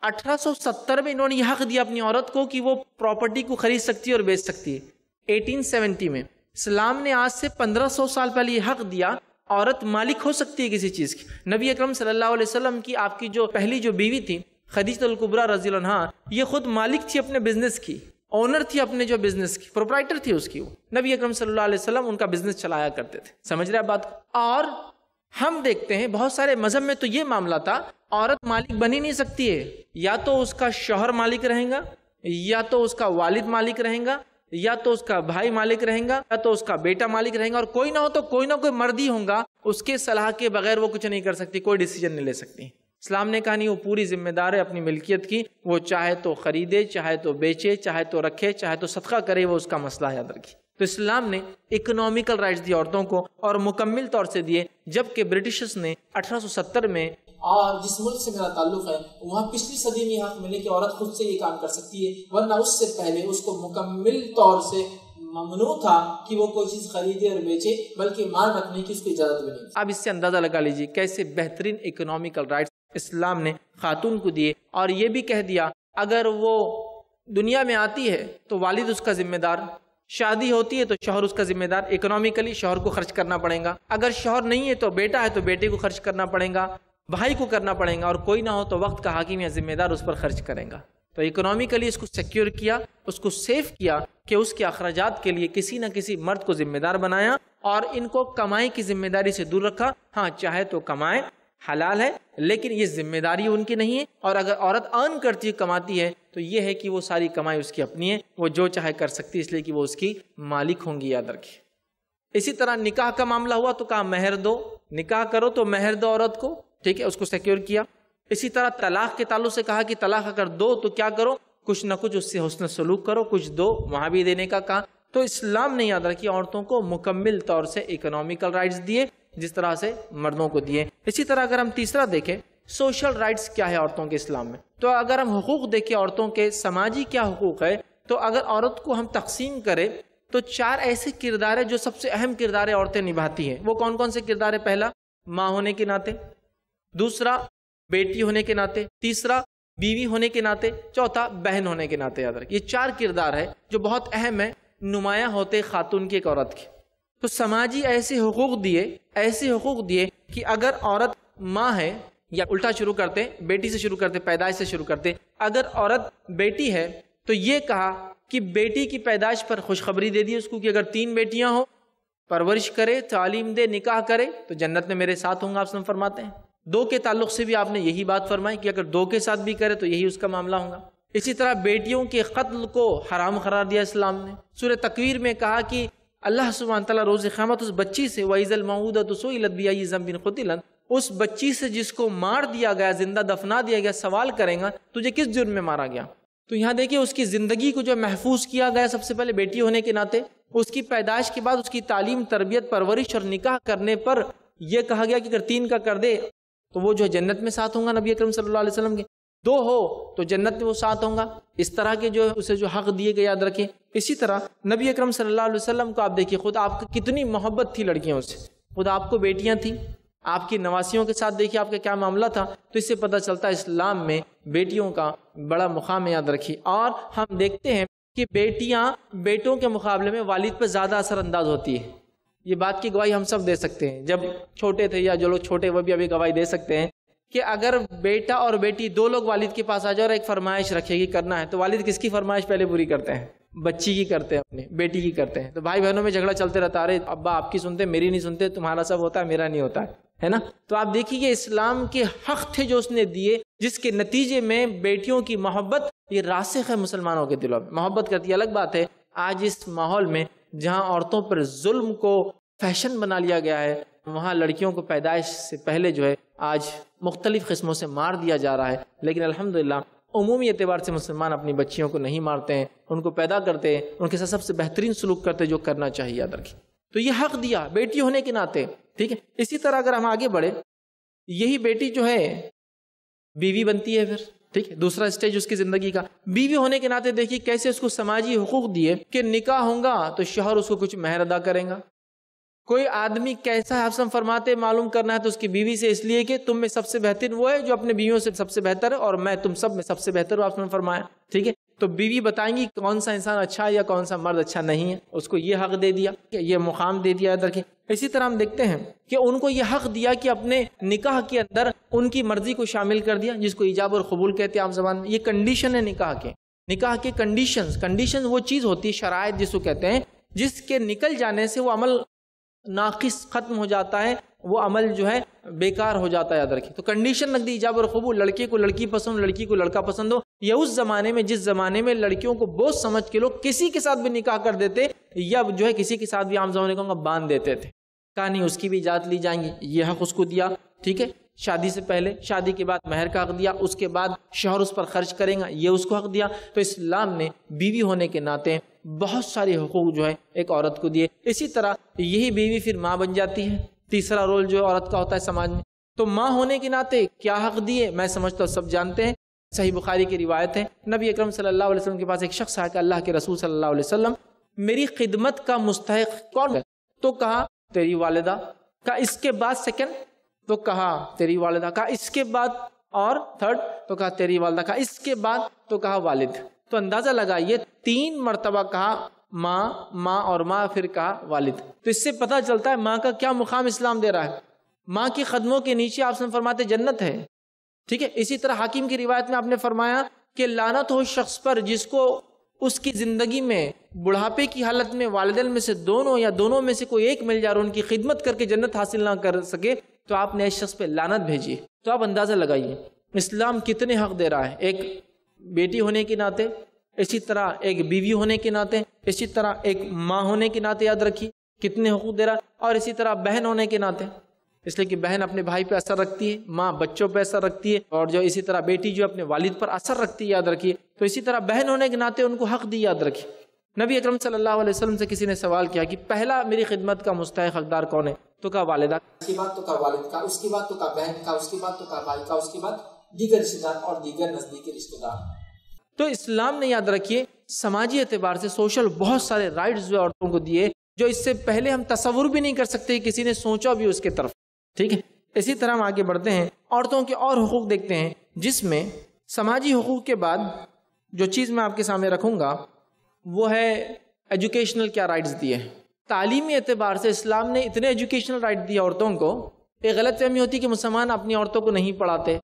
1870 میں انہوں نے یہ حق دیا اپنی عورت کو کہ وہ پراپرٹی کو خرید سکتی ہے اور بیچ سکتی ہے. 1870 میں اسلام نے آج سے 1500 سال پہلے یہ حق دیا عورت مالک ہو سکتی ہے کسی چیز کی. نبی اکرم صلی اللہ علیہ وسلم کی آپ کی جو پہلی جو بیوی تھی خدیجہ الکبریٰ رضی اللہ عنہا، یہ خود مالک تھی اپنے بزنس کی، اونر تھی اپنے جو بزنس کی، پروپرائٹر تھی اس کی. وہ نبی اکرم صلی اللہ علیہ وسلم ان کا بزنس چلایا کرتے تھے. سمجھ رہے بات کو؟ اور ہم دیکھتے ہیں بہت سارے مذہب میں تو یہ معاملہ تھا عورت مالک بن ہی نہیں سکتی ہے، یا تو اس کا شوہر مالک رہے گا، یا تو اس کا والد مالک رہے گا، یا تو اس کا بھائی مالک رہے گا، یا تو اس کا بیٹا مالک رہے گا، اور کوئی نہ ہو تو کوئی نہ کوئی مرد ہی ہوگا. اس کے صلاح کے بغیر وہ کچھ نہیں کر سکتی، کوئی ڈیسیجن نہیں لے سکتی. اسلام نے کہا نہیں، وہ پوری ذمہ دار ہے اپنی ملکیت کی، وہ چاہے تو خریدے، چاہے تو بیچے، چاہے تو رکھے، چاہے تو صدقہ کرے، وہ اس کا مسئلہ یاد رکھے. تو اسلام نے اکنامیکل رائٹس دی عورتوں کو اور مکمل طور سے دیے، جبکہ برٹشرز نے 1870 میں. اور جس ملک سے میرا تعلق ہے وہاں پچھلی صدی میں حق ملے کہ عورت خود سے یہ کام کر سکتی ہے، ورنہ اس سے پہلے اس کو مکمل طور سے ممنوع تھا کہ وہ کوئی چیز خریدے اور بیچے، بلکہ مال رکھنے کی اس کو اجازت بھی نہیں. اب اس سے اندازہ لگا لیجیے کیسے بہترین اکنامیکل رائٹس اسلام نے خاتون کو دیے. اور یہ بھی کہہ دیا اگر وہ دنیا میں آتی ہے تو والد اس کا ذمہ دار، شادی ہوتی ہے تو شوہر اس کا ذمہ دار، اکنامیکلی شوہر کو خرچ کرنا پڑے گا، اگر شوہر نہیں ہے تو بیٹا ہے تو بیٹے کو خرچ کرنا پڑے گا، بھائی کو کرنا پڑے گا، اور کوئی نہ ہو تو وقت کا حاکم یا ذمہ دار اس پر خرچ کرے گا. تو اکنامیکلی اس کو سیکیور کیا، اس کو سیف کیا کہ اس کے اخراجات کے لیے کسی نہ کسی مرد کو ذمہ دار بنایا، اور ان کو کمائی کی ذمہ داری سے دور رکھا. ہاں چاہے تو کمائے، حلال ہے، لیکن یہ ذمہ داری ان کی نہیں ہے. اور اگر عورت ارن کرتی ہے، کماتی ہے، تو یہ ہے کہ وہ ساری کمائی اس کی اپنی ہے، وہ جو چاہے کر سکتی ہے، اس لیے کہ وہ اس کی مالک ہوں گی، یاد رکھیے۔ اسی طرح نکاح کا معاملہ ہوا تو کہا مہر دو، نکاح کرو تو مہر دو عورت کو، ٹھیک ہے، اس کو سیکیور کیا۔ اسی طرح طلاق کے تعلق سے کہا کہ طلاق اگر دو تو کیا کرو، کچھ نہ کچھ اس سے حسن سلوک کرو، کچھ دو، وہاں بھی دینے کا کہا۔ تو اسلام نے یاد رکھی عورتوں کو مکمل طور سے اکنامیکل رائٹس دیے جس طرح سے مردوں کو دیے۔ اسی طرح اگر ہم تیسرا دیکھیں سوشل رائٹس کیا ہے عورتوں کے اسلام میں، تو اگر ہم حقوق دیکھیں عورتوں کے سماجی کیا حقوق ہے، تو اگر عورت کو ہم تقسیم کریں تو 4 ایسے کردار ہیں جو سب سے اہم کردار عورتیں نبھاتی ہیں۔ وہ کون کون سے کردار ہے؟ پہلا ماں ہونے کے ناطے، دوسرا بیٹی ہونے کے ناطے، تیسرا بیوی ہونے کے ناطے، چوتھا بہن ہونے کے ناطے۔ یاد رکھیں یہ 4 کردار ہے جو بہت اہم ہے نمایاں ہوتے خاتون کی، ایک عورت کی۔ تو سماجی ایسے حقوق دیے کہ اگر عورت ماں ہے، یا الٹا شروع کرتے بیٹی سے شروع کرتے، پیدائش سے شروع کرتے، اگر عورت بیٹی ہے تو یہ کہا کہ بیٹی کی پیدائش پر خوشخبری دے دی اس کو کہ اگر 3 بیٹیاں ہوں، پرورش کرے، تعلیم دے، نکاح کرے تو جنت میں میرے ساتھ ہوں گا، آپ فرماتے ہیں۔ 2 کے تعلق سے بھی آپ نے یہی بات فرمائی کہ اگر 2 کے ساتھ بھی کرے تو یہی اس کا معاملہ ہوگا۔ اسی طرح بیٹیوں کے قتل کو حرام قرار دیا اسلام نے۔ سورہ تکویر میں کہا کہ اللہ سبحانہ تعالیٰ روز قیامت اس بچی سے وَإِذَا الْمَوْءُودَةُ سُئِلَتْ بِأَيِّ ذَنبٍ قُتِلَتْ، اس بچی سے جس کو مار دیا گیا، زندہ دفنا دیا گیا، سوال کریں گا تجھے کس جرم میں مارا گیا۔ تو یہاں دیکھیں اس کی زندگی کو جو محفوظ کیا گیا سب سے پہلے بیٹی ہونے کے ناطے، اس کی پیدائش کے بعد اس کی تعلیم، تربیت، پرورش اور نکاح کرنے پر یہ کہا گیا کہ اگر 3 کا کر دے تو وہ جو ہے جنت میں ساتھ ہوں گا نبی اکرم صلی اللہ علیہ وسلم کے، 2 ہو تو جنت میں وہ ساتھ ہوں گا۔ اس طرح کے جو اسے جو حق دیے گئے یاد رکھیں۔ اسی طرح نبی اکرم صلی اللہ علیہ وسلم کو آپ دیکھیے، خود آپ کی کتنی محبت تھی لڑکیوں سے، خود آپ کو بیٹیاں تھیں، آپ کی نواسیوں کے ساتھ دیکھیے آپ کا کیا معاملہ تھا۔ تو اس سے پتہ چلتا ہے اسلام میں بیٹیوں کا بڑا مقام یاد رکھیے۔ اور ہم دیکھتے ہیں کہ بیٹیاں بیٹوں کے مقابلے میں والد پہ زیادہ اثر انداز ہوتی ہے۔ یہ بات کی گواہی ہم سب دے سکتے ہیں، جب چھوٹے تھے یا جو لوگ چھوٹے وہ بھی ابھی گواہی دے سکتے ہیں کہ اگر بیٹا اور بیٹی 2 لوگ والد کے پاس آ جائے اور ایک فرمائش رکھے گی کرنا ہے، تو والد کس کی فرمائش پہلے پوری کرتے ہیں؟ بچی کی کرتے ہیں، اپنی بیٹی کی کرتے ہیں۔ تو بھائی بہنوں میں جھگڑا چلتے رہتا، ارے ابا آپ کی سنتے میری نہیں سنتے، تمہارا سب ہوتا ہے میرا نہیں ہوتا ہے نا۔ تو آپ دیکھیے یہ اسلام کے حق تھے جو اس نے دیے، جس کے نتیجے میں بیٹیوں کی محبت یہ راسخ ہے مسلمانوں کے دلوں میں، محبت کرتی ہے۔ الگ بات ہے آج اس ماحول میں جہاں عورتوں پر ظلم کو فیشن بنا لیا گیا ہے، وہاں لڑکیوں کو پیدائش سے پہلے جو ہے آج مختلف قسموں سے مار دیا جا رہا ہے، لیکن الحمدللہ عمومی اعتبار سے مسلمان اپنی بچیوں کو نہیں مارتے ہیں، ان کو پیدا کرتے ہیں، ان کے ساتھ سب سے بہترین سلوک کرتے جو کرنا چاہیے، یاد رکھیں۔ تو یہ حق دیا بیٹی ہونے کے ناطے، ٹھیک ہے۔ اسی طرح اگر ہم آگے بڑھے، یہی بیٹی جو ہے بیوی بنتی ہے پھر، ٹھیک ہے، دوسرا اسٹیج اس کی زندگی کا۔ بیوی ہونے کے ناطے دیکھیے کیسے اس کو سماجی حقوق دیے کہ نکاح ہوگا تو شوہر اس کو کچھ مہر ادا کرے گا۔ کوئی آدمی کیسا ہے آپ سب فرماتے معلوم کرنا ہے تو اس کی بیوی سے، اس لیے کہ تم میں سب سے بہترین وہ ہے جو اپنے بیویوں سے سب سے بہتر ہے، اور میں تم سب میں سب سے بہتر ہوں، آپ نے فرمایا، ٹھیک ہے۔ تو بیوی بتائیں گی کون سا انسان اچھا ہے یا کون سا مرد اچھا نہیں ہے، اس کو یہ حق دے دیا، یہ مقام دے دیا ادھر کے۔ اسی طرح ہم دیکھتے ہیں کہ ان کو یہ حق دیا کہ اپنے نکاح کے اندر ان کی مرضی کو شامل کر دیا، جس کو ایجاب اور قبول کہتے ہیں عام زبان میں۔ یہ کنڈیشن ہے نکاح کے کنڈیشن وہ چیز ہوتی ہے، شرائط جس کو کہتے ہیں، جس کے نکل جانے سے وہ عمل ناقص ختم ہو جاتا ہے، وہ عمل جو ہے بیکار ہو جاتا ہے، یاد رکھیں۔ تو کنڈیشن لگ دی ایجاب اور قبول، لڑکے کو لڑکی پسند، لڑکی کو لڑکا پسند ہو۔ یہ اس زمانے میں جس زمانے میں لڑکیوں کو بوجھ سمجھ کے لوگ کسی کے ساتھ بھی نکاح کر دیتے، یا جو ہے کسی کے ساتھ بھی عام زمانے کو باندھ دیتے تھے، کہا نہیں اس کی بھی اجازت لی جائیں گی، یہ حق اس کو دیا، ٹھیک ہے۔ شادی سے پہلے، شادی کے بعد مہر کا حق دیا، اس کے بعد شوہر اس پر خرچ کریں گا، یہ اس کو حق دیا۔ تو اسلام نے بیوی ہونے کے ناطے بہت سارے حقوق جو ہے ایک عورت کو دیے۔ اسی طرح یہی بیوی پھر ماں بن جاتی ہے، تیسرا رول جو عورت کا ہوتا ہے سماج میں۔ تو ماں ہونے کے ناطے کیا حق دیے میں سمجھتا ہوں سب جانتے ہیں، صحیح بخاری کی روایت ہے، نبی اکرم صلی اللہ علیہ وسلم کے پاس ایک شخص آیا کہ اللہ کے رسول صلی اللہ علیہ وسلم میری خدمت کا مستحق کون ہے؟ تو کہا تیری والدہ، کہا اس کے بعد سیکنڈ، تو کہا تیری والدہ، کہا اس کے بعد اور تھرڈ، تو کہا تیری والدہ، کہا اس کے بعد، تو کہا والد۔ تو اندازہ لگائیے 3 مرتبہ کہا ماں اور ماں، پھر کہا والد۔ تو اس سے پتہ چلتا ہے ماں کا کیا مقام اسلام دے رہا ہے۔ ماں کے قدموں کے نیچے آپ سے فرماتے جنت ہے، ٹھیک ہے۔ اسی طرح حاکم کی روایت میں آپ نے فرمایا کہ لعنت ہو اس شخص پر جس کو اس کی زندگی میں بڑھاپے کی حالت میں والدین میں سے دونوں یا دونوں میں سے کوئی ایک مل جائے اور ان کی خدمت کر کے جنت حاصل نہ کر سکے، تو آپ نے اس شخص پہ لعنت بھیجی۔ تو آپ اندازہ لگائیے اسلام کتنے حق دے رہا ہے۔ ایک بیٹی ہونے کے ناطے، اسی طرح ایک بیوی ہونے کے ناطے، اسی طرح ایک ماں ہونے کے ناطے یاد رکھیے کتنے حقوق دے رہا ہے، اور اسی طرح بہن ہونے کے ناطے، اس لیے کہ بہن اپنے بھائی پہ اثر رکھتی ہے، ماں بچوں پہ اثر رکھتی ہے، اور جو اسی طرح بیٹی جو اپنے والد پر اثر رکھتی ہے یاد رکھیے، تو اسی طرح بہن ہونے کے ناطے ان کو حق دی یاد رکھیے۔ نبی اکرم صلی اللہ علیہ وسلم سے کسی نے سوال کیا کہ پہلا میری خدمت کا مستحق حقدار کون ہے؟ تو کہا والدہ، اس کے بعد تو کہا والد کا، اس کے بعد تو کہا بہن کا، اس کے بعد تو کہا بھائی کا، اس کے بعد دیگر رشتہ دار اور دیگر نزدیکی رشتہ دار۔ تو اسلام نے یاد رکھیے سماجی اعتبار سے سوشل بہت سارے رائٹس جو عورتوں کو دیے جو اس سے پہلے ہم تصور بھی نہیں کر سکتے، کسی نے سوچا بھی اس کے طرف، ٹھیک ہے۔ اسی طرح ہم آگے بڑھتے ہیں، عورتوں کے اور حقوق دیکھتے ہیں، جس میں سماجی حقوق کے بعد جو چیز میں آپ کے سامنے رکھوں گا وہ ہے ایجوکیشنل کیا رائٹس دیے ہیں۔ تعلیمی اعتبار سے اسلام نے اتنے ایجوکیشنل رائٹ دیے عورتوں کو، ایک غلط فہمی ہوتی کہ مسلمان اپنی عورتوں کو نہیں پڑھاتے،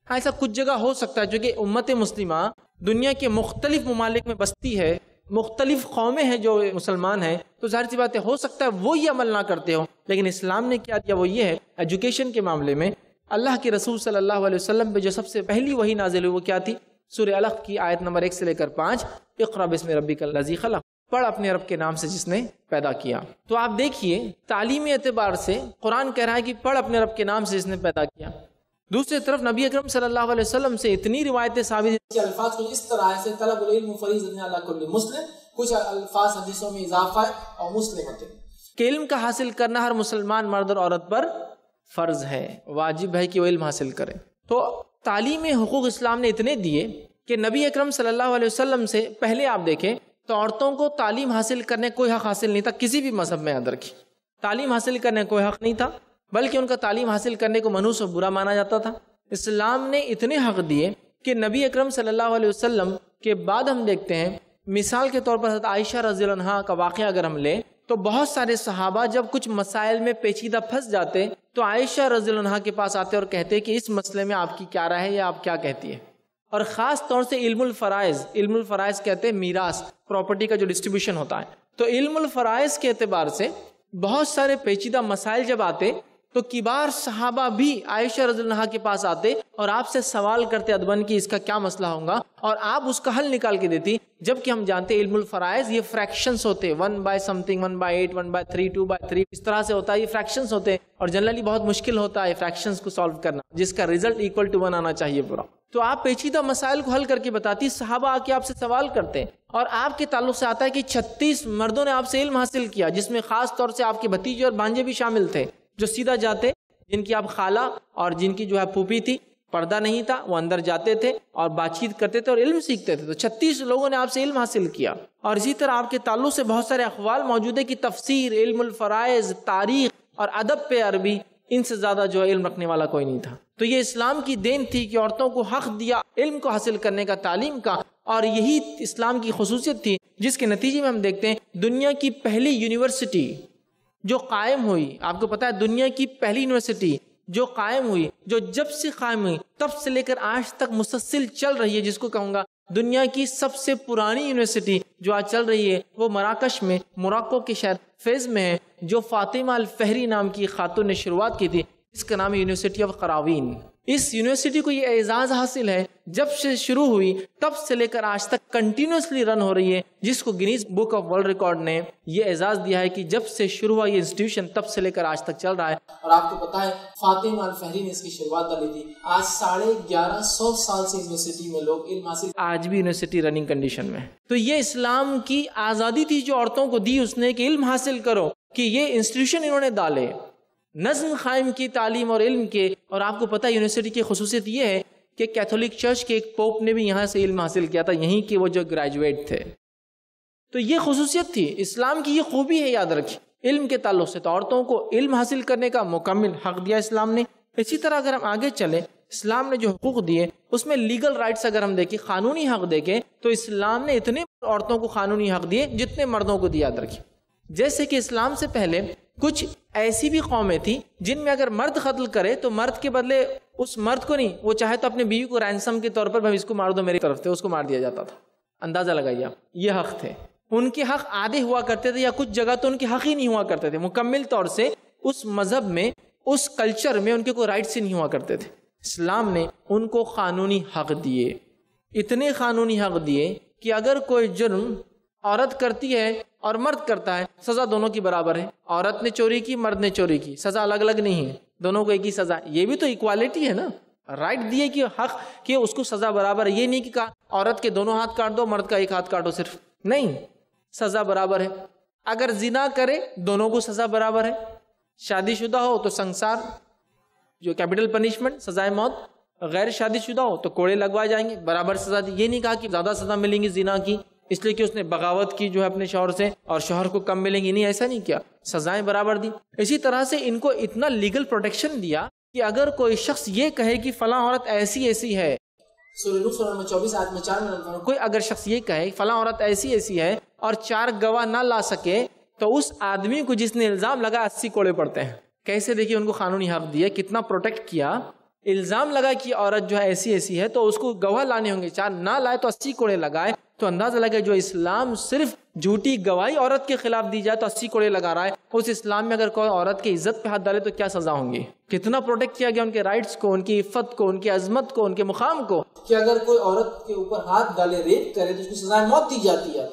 ایسا کچھ جگہ ہو سکتا ہے، چونکہ امت مسلمہ دنیا کے مختلف ممالک میں بستی ہے، مختلف قومیں ہیں جو مسلمان ہیں، تو ظاہر سی بات ہے ہو سکتا ہے وہ یہ عمل نہ کرتے ہوں، لیکن اسلام نے کیا دیا وہ یہ ہے ایجوکیشن کے معاملے میں اللہ کے رسول صلی اللہ علیہ وسلم پہ جو سب سے پہلی وحی نازل ہوئی وہ کیا تھی؟ سورہ علق کی آیت نمبر 1 سے لے کر 5، اقرأ بسم ربک الذی خلق، پڑھ اپنے رب کے نام سے جس نے پیدا کیا۔ تو آپ دیکھیے تعلیمی اعتبار سے قرآن کہہ رہا ہے کہ پڑھ اپنے رب کے نام سے جس نے پیدا کیا۔ دوسری طرف نبی اکرم صلی اللہ علیہ وسلم سے اتنی روایتیں ثابت، الفاظ کچھ اس طرح ہے، طلب العلم فریضۃ علی کل مسلم، کچھ الفاظ حدیثوں میں اضافہ ہے اور مسلمۃ، کہ علم کا حاصل کرنا ہر مسلمان مرد اور عورت پر فرض ہے، واجب ہے کہ وہ علم حاصل کرے۔ تو تعلیمی حقوق اسلام نے اتنے دیے کہ نبی اکرم صلی اللہ علیہ وسلم سے پہلے آپ دیکھیں تو عورتوں کو تعلیم حاصل کرنے کوئی حق حاصل نہیں تھا، کسی بھی مذہب میں یاد رکھی تعلیم حاصل کرنے کوئی حق نہیں تھا، بلکہ ان کا تعلیم حاصل کرنے کو منحوس و برا مانا جاتا تھا۔ اسلام نے اتنے حق دیے کہ نبی اکرم صلی اللہ علیہ وسلم کے بعد ہم دیکھتے ہیں، مثال کے طور پر حضرت عائشہ رضی اللہ عنہا کا واقعہ اگر ہم لیں تو بہت سارے صحابہ جب کچھ مسائل میں پیچیدہ پھنس جاتے تو عائشہ رضی اللہ عنہا کے پاس آتے اور کہتے کہ اس مسئلے میں آپ کی کیا رائے ہے یا آپ کیا کہتی ہے۔ اور خاص طور سے علم الفرائض کہتے ہیں میراث، پراپرٹی کا جو ڈسٹریبیوشن ہوتا ہے، تو علم الفرائض کے اعتبار سے بہت سارے پیچیدہ مسائل جب آتے تو کبار صحابہ بھی عائشہ رضی اللہ عنہا کے پاس آتے اور آپ سے سوال کرتے ادبن کہ اس کا کیا مسئلہ ہوگا، اور آپ اس کا حل نکال کے دیتی، جبکہ ہم جانتے علم الفرائض یہ فریکشنز ہوتے، 1/something 1/8 1/3 2/3 اس طرح سے ہوتا ہے، یہ فریکشنز ہوتے اور جنرلی بہت مشکل ہوتا ہے فریکشنز کو سالو کرنا جس کا ریزلٹ equal to 1 آنا چاہیے پورا۔ تو آپ پیچیدہ مسائل کو حل کر کے بتاتی، صحابہ آ کے آپ سے سوال کرتے ہیں، اور آپ کے تعلق سے آتا ہے کہ 36 مردوں نے آپ سے علم حاصل کیا، جس میں خاص طور سے آپ کے بھتیجے اور بھانجے بھی شامل تھے، جو سیدھا جاتے، جن کی آپ خالہ اور جن کی جو ہے پھوپھی تھی، پردہ نہیں تھا، وہ اندر جاتے تھے اور بات چیت کرتے تھے اور علم سیکھتے تھے۔ تو 36 لوگوں نے آپ سے علم حاصل کیا، اور اسی طرح آپ کے تعلق سے بہت سارے اقوال موجود ہیں کہ تفسیر، علم الفرائض، تاریخ اور ادب پہ عربی، ان سے زیادہ جو ہے علم رکھنے والا کوئی نہیں تھا۔ تو یہ اسلام کی دین تھی کہ عورتوں کو حق دیا علم کو حاصل کرنے کا، تعلیم کا، اور یہی اسلام کی خصوصیت تھی جس کے نتیجے میں ہم دیکھتے ہیں دنیا کی پہلی یونیورسٹی جو قائم ہوئی، آپ کو پتا ہے دنیا کی پہلی یونیورسٹی جو قائم ہوئی، جو جب سے قائم ہوئی تب سے لے کر آج تک مسلسل چل رہی ہے، جس کو کہوں گا دنیا کی سب سے پرانی یونیورسٹی جو آج چل رہی ہے، وہ مراکش میں، موراکو کے شہر فیز میں ہے، جو فاطمہ الفہری نام کی خاتون نے شروعات کی تھی، اس کا نام ہے یونیورسٹی آف قراوین۔ اس یونیورسٹی کو یہ اعزاز حاصل ہے، جب سے شروع ہوئی تب سے لے کر آج تک کنٹینیوسلی رن ہو رہی ہے، جس کو Guinness book of world record نے یہ اعزاز دیا ہے کہ جب سے شروع ہوا یہ انسٹیٹیوشن تب سے لے کر آج تک چل رہا ہے۔ اور آپ کو پتا ہے فاطمہ الفہری نے اس کی شروعات ڈالی تھی، آج 1150 سال سے یونیورسٹی میں لوگ علم حاصل، آج بھی یونیورسٹی رننگ کنڈیشن میں۔ تو یہ اسلام کی آزادی تھی جو عورتوں کو دی اس نے کہ علم حاصل کرو، کہ یہ انسٹیٹیوشن انہوں نے ڈالے، نظم قائم کی تعلیم اور علم کے۔ اور آپ کو پتا ہے یونیورسٹی کی خصوصیت یہ ہے کہ کیتھولک چرچ کے ایک پوپ نے بھی یہاں سے علم حاصل کیا تھا، یہیں کے وہ جو گریجویٹ تھے۔ تو یہ خصوصیت تھی اسلام کی، یہ خوبی ہے یاد رکھیں علم کے تعلق سے۔ تو عورتوں کو علم حاصل کرنے کا مکمل حق دیا اسلام نے۔ اسی طرح اگر ہم آگے چلیں، اسلام نے جو حقوق دیے اس میں لیگل رائٹس اگر ہم دیکھیں، قانونی حق دیکھیں، تو اسلام نے اتنے عورتوں کو قانونی حق دیے جتنے مردوں کو دیا، یاد رکھیں۔ جیسے کہ اسلام سے پہلے کچھ ایسی بھی قومیں تھیں جن میں اگر مرد قتل کرے تو مرد کے بدلے اس مرد کو نہیں، وہ چاہے تو اپنے بیوی کو رینسم کے طور پر بھائی اس کو مار دو میری طرف سے، اس کو مار دیا جاتا تھا۔ اندازہ لگائیے آپ، یہ حق تھے۔ ان کے حق آدھے ہوا کرتے تھے، یا کچھ جگہ تو ان کے حق ہی نہیں ہوا کرتے تھے، مکمل طور سے اس مذہب میں، اس کلچر میں ان کے کوئی رائٹس ہی نہیں ہوا کرتے تھے۔ اسلام نے ان کو قانونی حق دیے۔ اتنے قانونی حق دیے کہ اگر کوئی جرم عورت کرتی ہے اور مرد کرتا ہے سزا دونوں کی برابر ہے. عورت نے چوری کی، مرد نے چوری کی، سزا الگ الگ نہیں ہے، دونوں کو ایک ہی سزا. یہ بھی تو ایکوالٹی ہے نا، رائٹ دیے کہ حق کہ اس کو سزا برابر ہے. یہ نہیں کہ کہا عورت کے دونوں ہاتھ کاٹ دو، مرد کا ایک ہاتھ کاٹو، صرف نہیں، سزا برابر ہے. اگر زنا کرے دونوں کو سزا برابر ہے. شادی شدہ ہو تو سنسار جو کیپٹل پنشمنٹ سزائے موت، غیر شادی شدہ ہو تو کوڑے لگوائے جائیں گے، برابر سزا دی. یہ نہیں کہا کہ زیادہ سزا ملیں گی زنا کی اس لیے کہ اس نے بغاوت کی جو ہے اپنے شوہر سے اور شوہر کو کم ملیں گی، نہیں، ایسا نہیں کیا، سزائیں برابر دی. اسی طرح سے ان کو اتنا لیگل پروٹیکشن دیا کہ اگر کوئی شخص یہ کہے کہ فلاں عورت ایسی ایسی ہے، سورہ نور سورہ نمبر 24 آیت میں 4 میں کوئی اگر شخص یہ کہے فلاں عورت ایسی ایسی ہے اور 4 گواہ نہ لا سکے تو اس آدمی کو جس نے الزام لگا 80 کوڑے پڑتے ہیں. کیسے دیکھیے ان کو قانونی حق دیا، کتنا پروٹیکٹ کیا. الزام لگا کہ عورت جو ہے ایسی ایسی ہے تو اس کو گواہ لانے ہوں گے، 4 نہ لائے تو 80 کوڑے لگائے. تو اندازہ لگے جو اسلام صرف جھوٹی گواہی عورت کے خلاف دی جائے تو 80 کوڑے لگا رہا ہے، اس اسلام میں اگر کوئی عورت کی عزت پہ ہاتھ ڈالے تو کیا سزا ہوں گی. کتنا پروٹیکٹ کیا گیا ان کے رائٹس کو، ان کی عفت کو، ان کی عظمت کو، ان کے مقام کو. کہ اگر کوئی عورت کے اوپر ہاتھ ڈالے، ریپ کرے تو اس کی سزا موت دی جاتی ہے.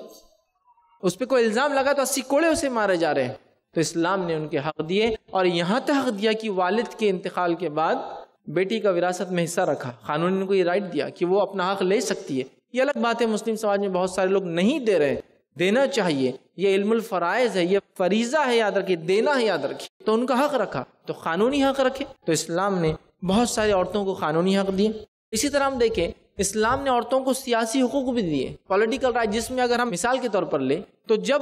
اس پہ کوئی الزام لگا تو 80 کوڑے اسے مارے جا رہے ہیں. تو اسلام نے ان کے حق دیے اور یہاں تک حق دیا کہ والد کے انتقال کے بعد بیٹی کا وراثت میں حصہ رکھا. قانون نے کو یہ رائٹ دیا کہ وہ اپنا حق لے سکتی ہے. یہ الگ بات ہے مسلم سماج میں بہت سارے لوگ نہیں دے رہے، دینا چاہیے. یہ علم الفرائض ہے، یہ فریضہ ہے، یاد رکھیے، دینا ہے، یاد رکھیے. تو ان کا حق رکھا تو قانونی حق رکھے. تو اسلام نے بہت ساری عورتوں کو قانونی حق دیے. اسی طرح ہم دیکھیں اسلام نے عورتوں کو سیاسی حقوق بھی دیے، پولیٹیکل رائٹ، جس میں اگر ہم مثال کے طور پر لیں تو جب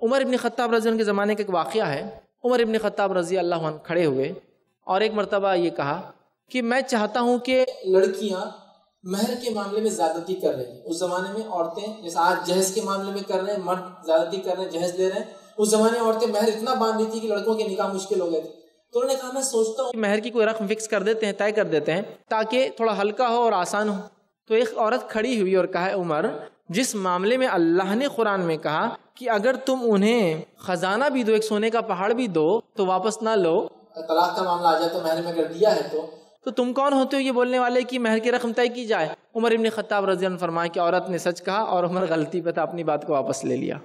عمر ابن خطاب رضی اللہ عنہ کے زمانے کا ایک واقعہ ہے. عمر ابن خطاب رضی اللہ عنہ کھڑے ہوئے اور ایک مرتبہ یہ کہا کہ میں چاہتا ہوں کہ لڑکیاں مہر کے معاملے میں زیادتی کر رہی ہیں. اس زمانے میں عورتیں جیسے آج جہیز کے معاملے میں کر رہے ہیں، مرد زیادتی کر رہے ہیں، جہیز لے رہے ہیں. اس زمانے میں عورتیں مہر اتنا باندھ دی تھی کہ لڑکوں کے نکاح مشکل ہو گئے تھے. تو انہوں نے کہا میں سوچتا ہوں مہر کی کوئی رقم فکس کر دیتے ہیں، طے کر دیتے ہیں تاکہ تھوڑا ہلکا ہو اور آسان ہو. تو ایک عورت کھڑی ہوئی اور کہا عمر، جس معاملے میں اللہ نے قرآن میں کہا کہ اگر تم انہیں خزانہ بھی دو، ایک سونے کا پہاڑ بھی دو تو واپس نہ لو، طلاق کا معاملہ آ جائے تو مہر میں کر دیا ہے، تو تم کون ہوتے ہو یہ بولنے والے کہ مہر کی رقم طے کی جائے. عمر ابن خطاب رضی اللہ عنہ فرمایا کہ عورت نے سچ کہا اور عمر غلطی پہ تھا، اپنی بات کو واپس لے لیا.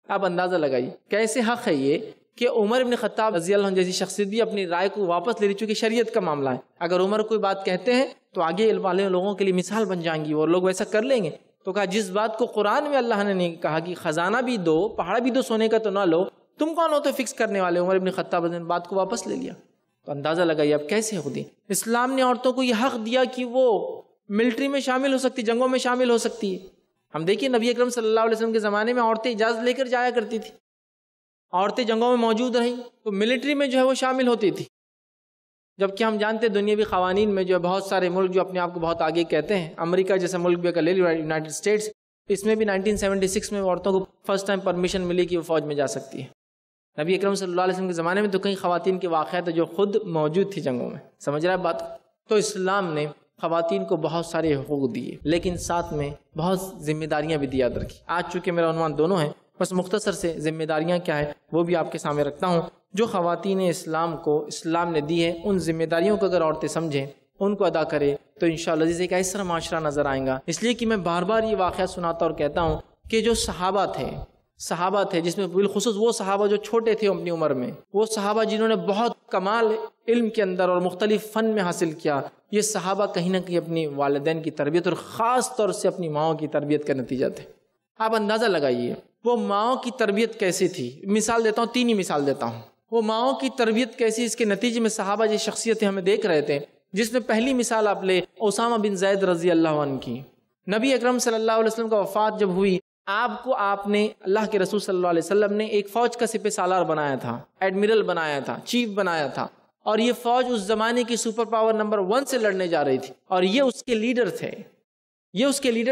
آپ اندازہ لگائیے کیسے حق ہے یہ کہ عمر ابن خطاب رضی اللہ عنہ جیسی شخصیت بھی اپنی رائے کو واپس لے رہی، چونکہ شریعت کا معاملہ ہے. اگر عمر کوئی بات کہتے ہیں تو آگے علم والے لوگوں کے لیے مثال بن جائیں گی اور لوگ ویسا کر لیں گے. تو کہا جس بات کو قرآن میں اللہ نے نہیں کہا کہ خزانہ بھی دو، پہاڑ بھی دو سونے کا تو نہ لو، تم کون ہو تو فکس کرنے والے. عمر ابن خطاب رضی اللہ عنہ بات کو واپس لے لیا. تو اندازہ لگائیے اب کیسے ہوتی. اسلام نے عورتوں کو یہ حق دیا کہ وہ ملٹری میں شامل ہو سکتی، جنگوں میں شامل ہو سکتی ہے. ہم دیکھیے نبی اکرم صلی اللہ علیہ وسلم کے زمانے میں عورتیں اجازت لے کر جایا کرتی تھی، عورتیں جنگوں میں موجود رہیں تو ملٹری میں جو ہے وہ شامل ہوتی تھی. جبکہ ہم جانتے ہیں دنیاوی قوانین میں جو ہے بہت سارے ملک جو اپنے آپ کو بہت آگے کہتے ہیں، امریکہ جیسا ملک بھی لے لیا، یونائٹڈ اسٹیٹس، اس میں بھی 1976 میں عورتوں کو فرسٹ ٹائم پرمیشن ملی کہ وہ فوج میں جا سکتی ہے. نبی اکرم صلی اللہ علیہ وسلم کے زمانے میں تو کئی خواتین کے واقعات جو خود موجود تھی جنگوں میں. سمجھ رہا ہے بات. تو اسلام نے خواتین کو بہت سارے حقوق دیے لیکن ساتھ میں بہت ذمہ داریاں بھی یاد رکھی. آج چونکہ میرا عنوان دونوں ہے، بس مختصر سے ذمہ داریاں کیا ہے وہ بھی آپ کے سامنے رکھتا ہوں. جو خواتین اسلام کو اسلام نے دی ہے ان ذمہ داریوں کو اگر عورتیں سمجھیں، ان کو ادا کرے تو انشاءاللہ عزیز ایک ایسا معاشرہ نظر آئے گا. اس لیے کہ میں بار بار یہ واقعہ سناتا اور کہتا ہوں کہ جو صحابہ تھے جس میں بالخصوص وہ صحابہ جو چھوٹے تھے اپنی عمر میں، وہ صحابہ جنہوں نے بہت کمال علم کے اندر اور مختلف فن میں حاصل کیا، یہ صحابہ کہیں نہ کہیں اپنی والدین کی تربیت اور خاص طور سے اپنی ماؤں کی تربیت کا نتیجہ تھے. آپ اندازہ لگائیے وہ ماؤں کی تربیت کیسی تھی. مثال دیتا ہوں، 3 ہی مثال دیتا ہوں. وہ ماؤں کی تربیت کیسی، اس کے نتیجے میں صحابہ جی شخصیتیں ہمیں دیکھ رہے تھے، جس میں پہلی مثال آپ لے اسامہ بن زید رضی اللہ عنہ کی. نبی اکرم صلی اللہ علیہ وسلم کا وفات جب ہوئی، آپ نے اللہ کے رسول صلی اللہ علیہ وسلم نے ایک فوج کا سپہ سالار بنایا تھا، ایڈمرل بنایا تھا، چیف بنایا تھا، اور یہ فوج اس زمانے کی سپر پاور نمبر 1 سے لڑنے جا رہی تھی اور یہ اس کے لیڈر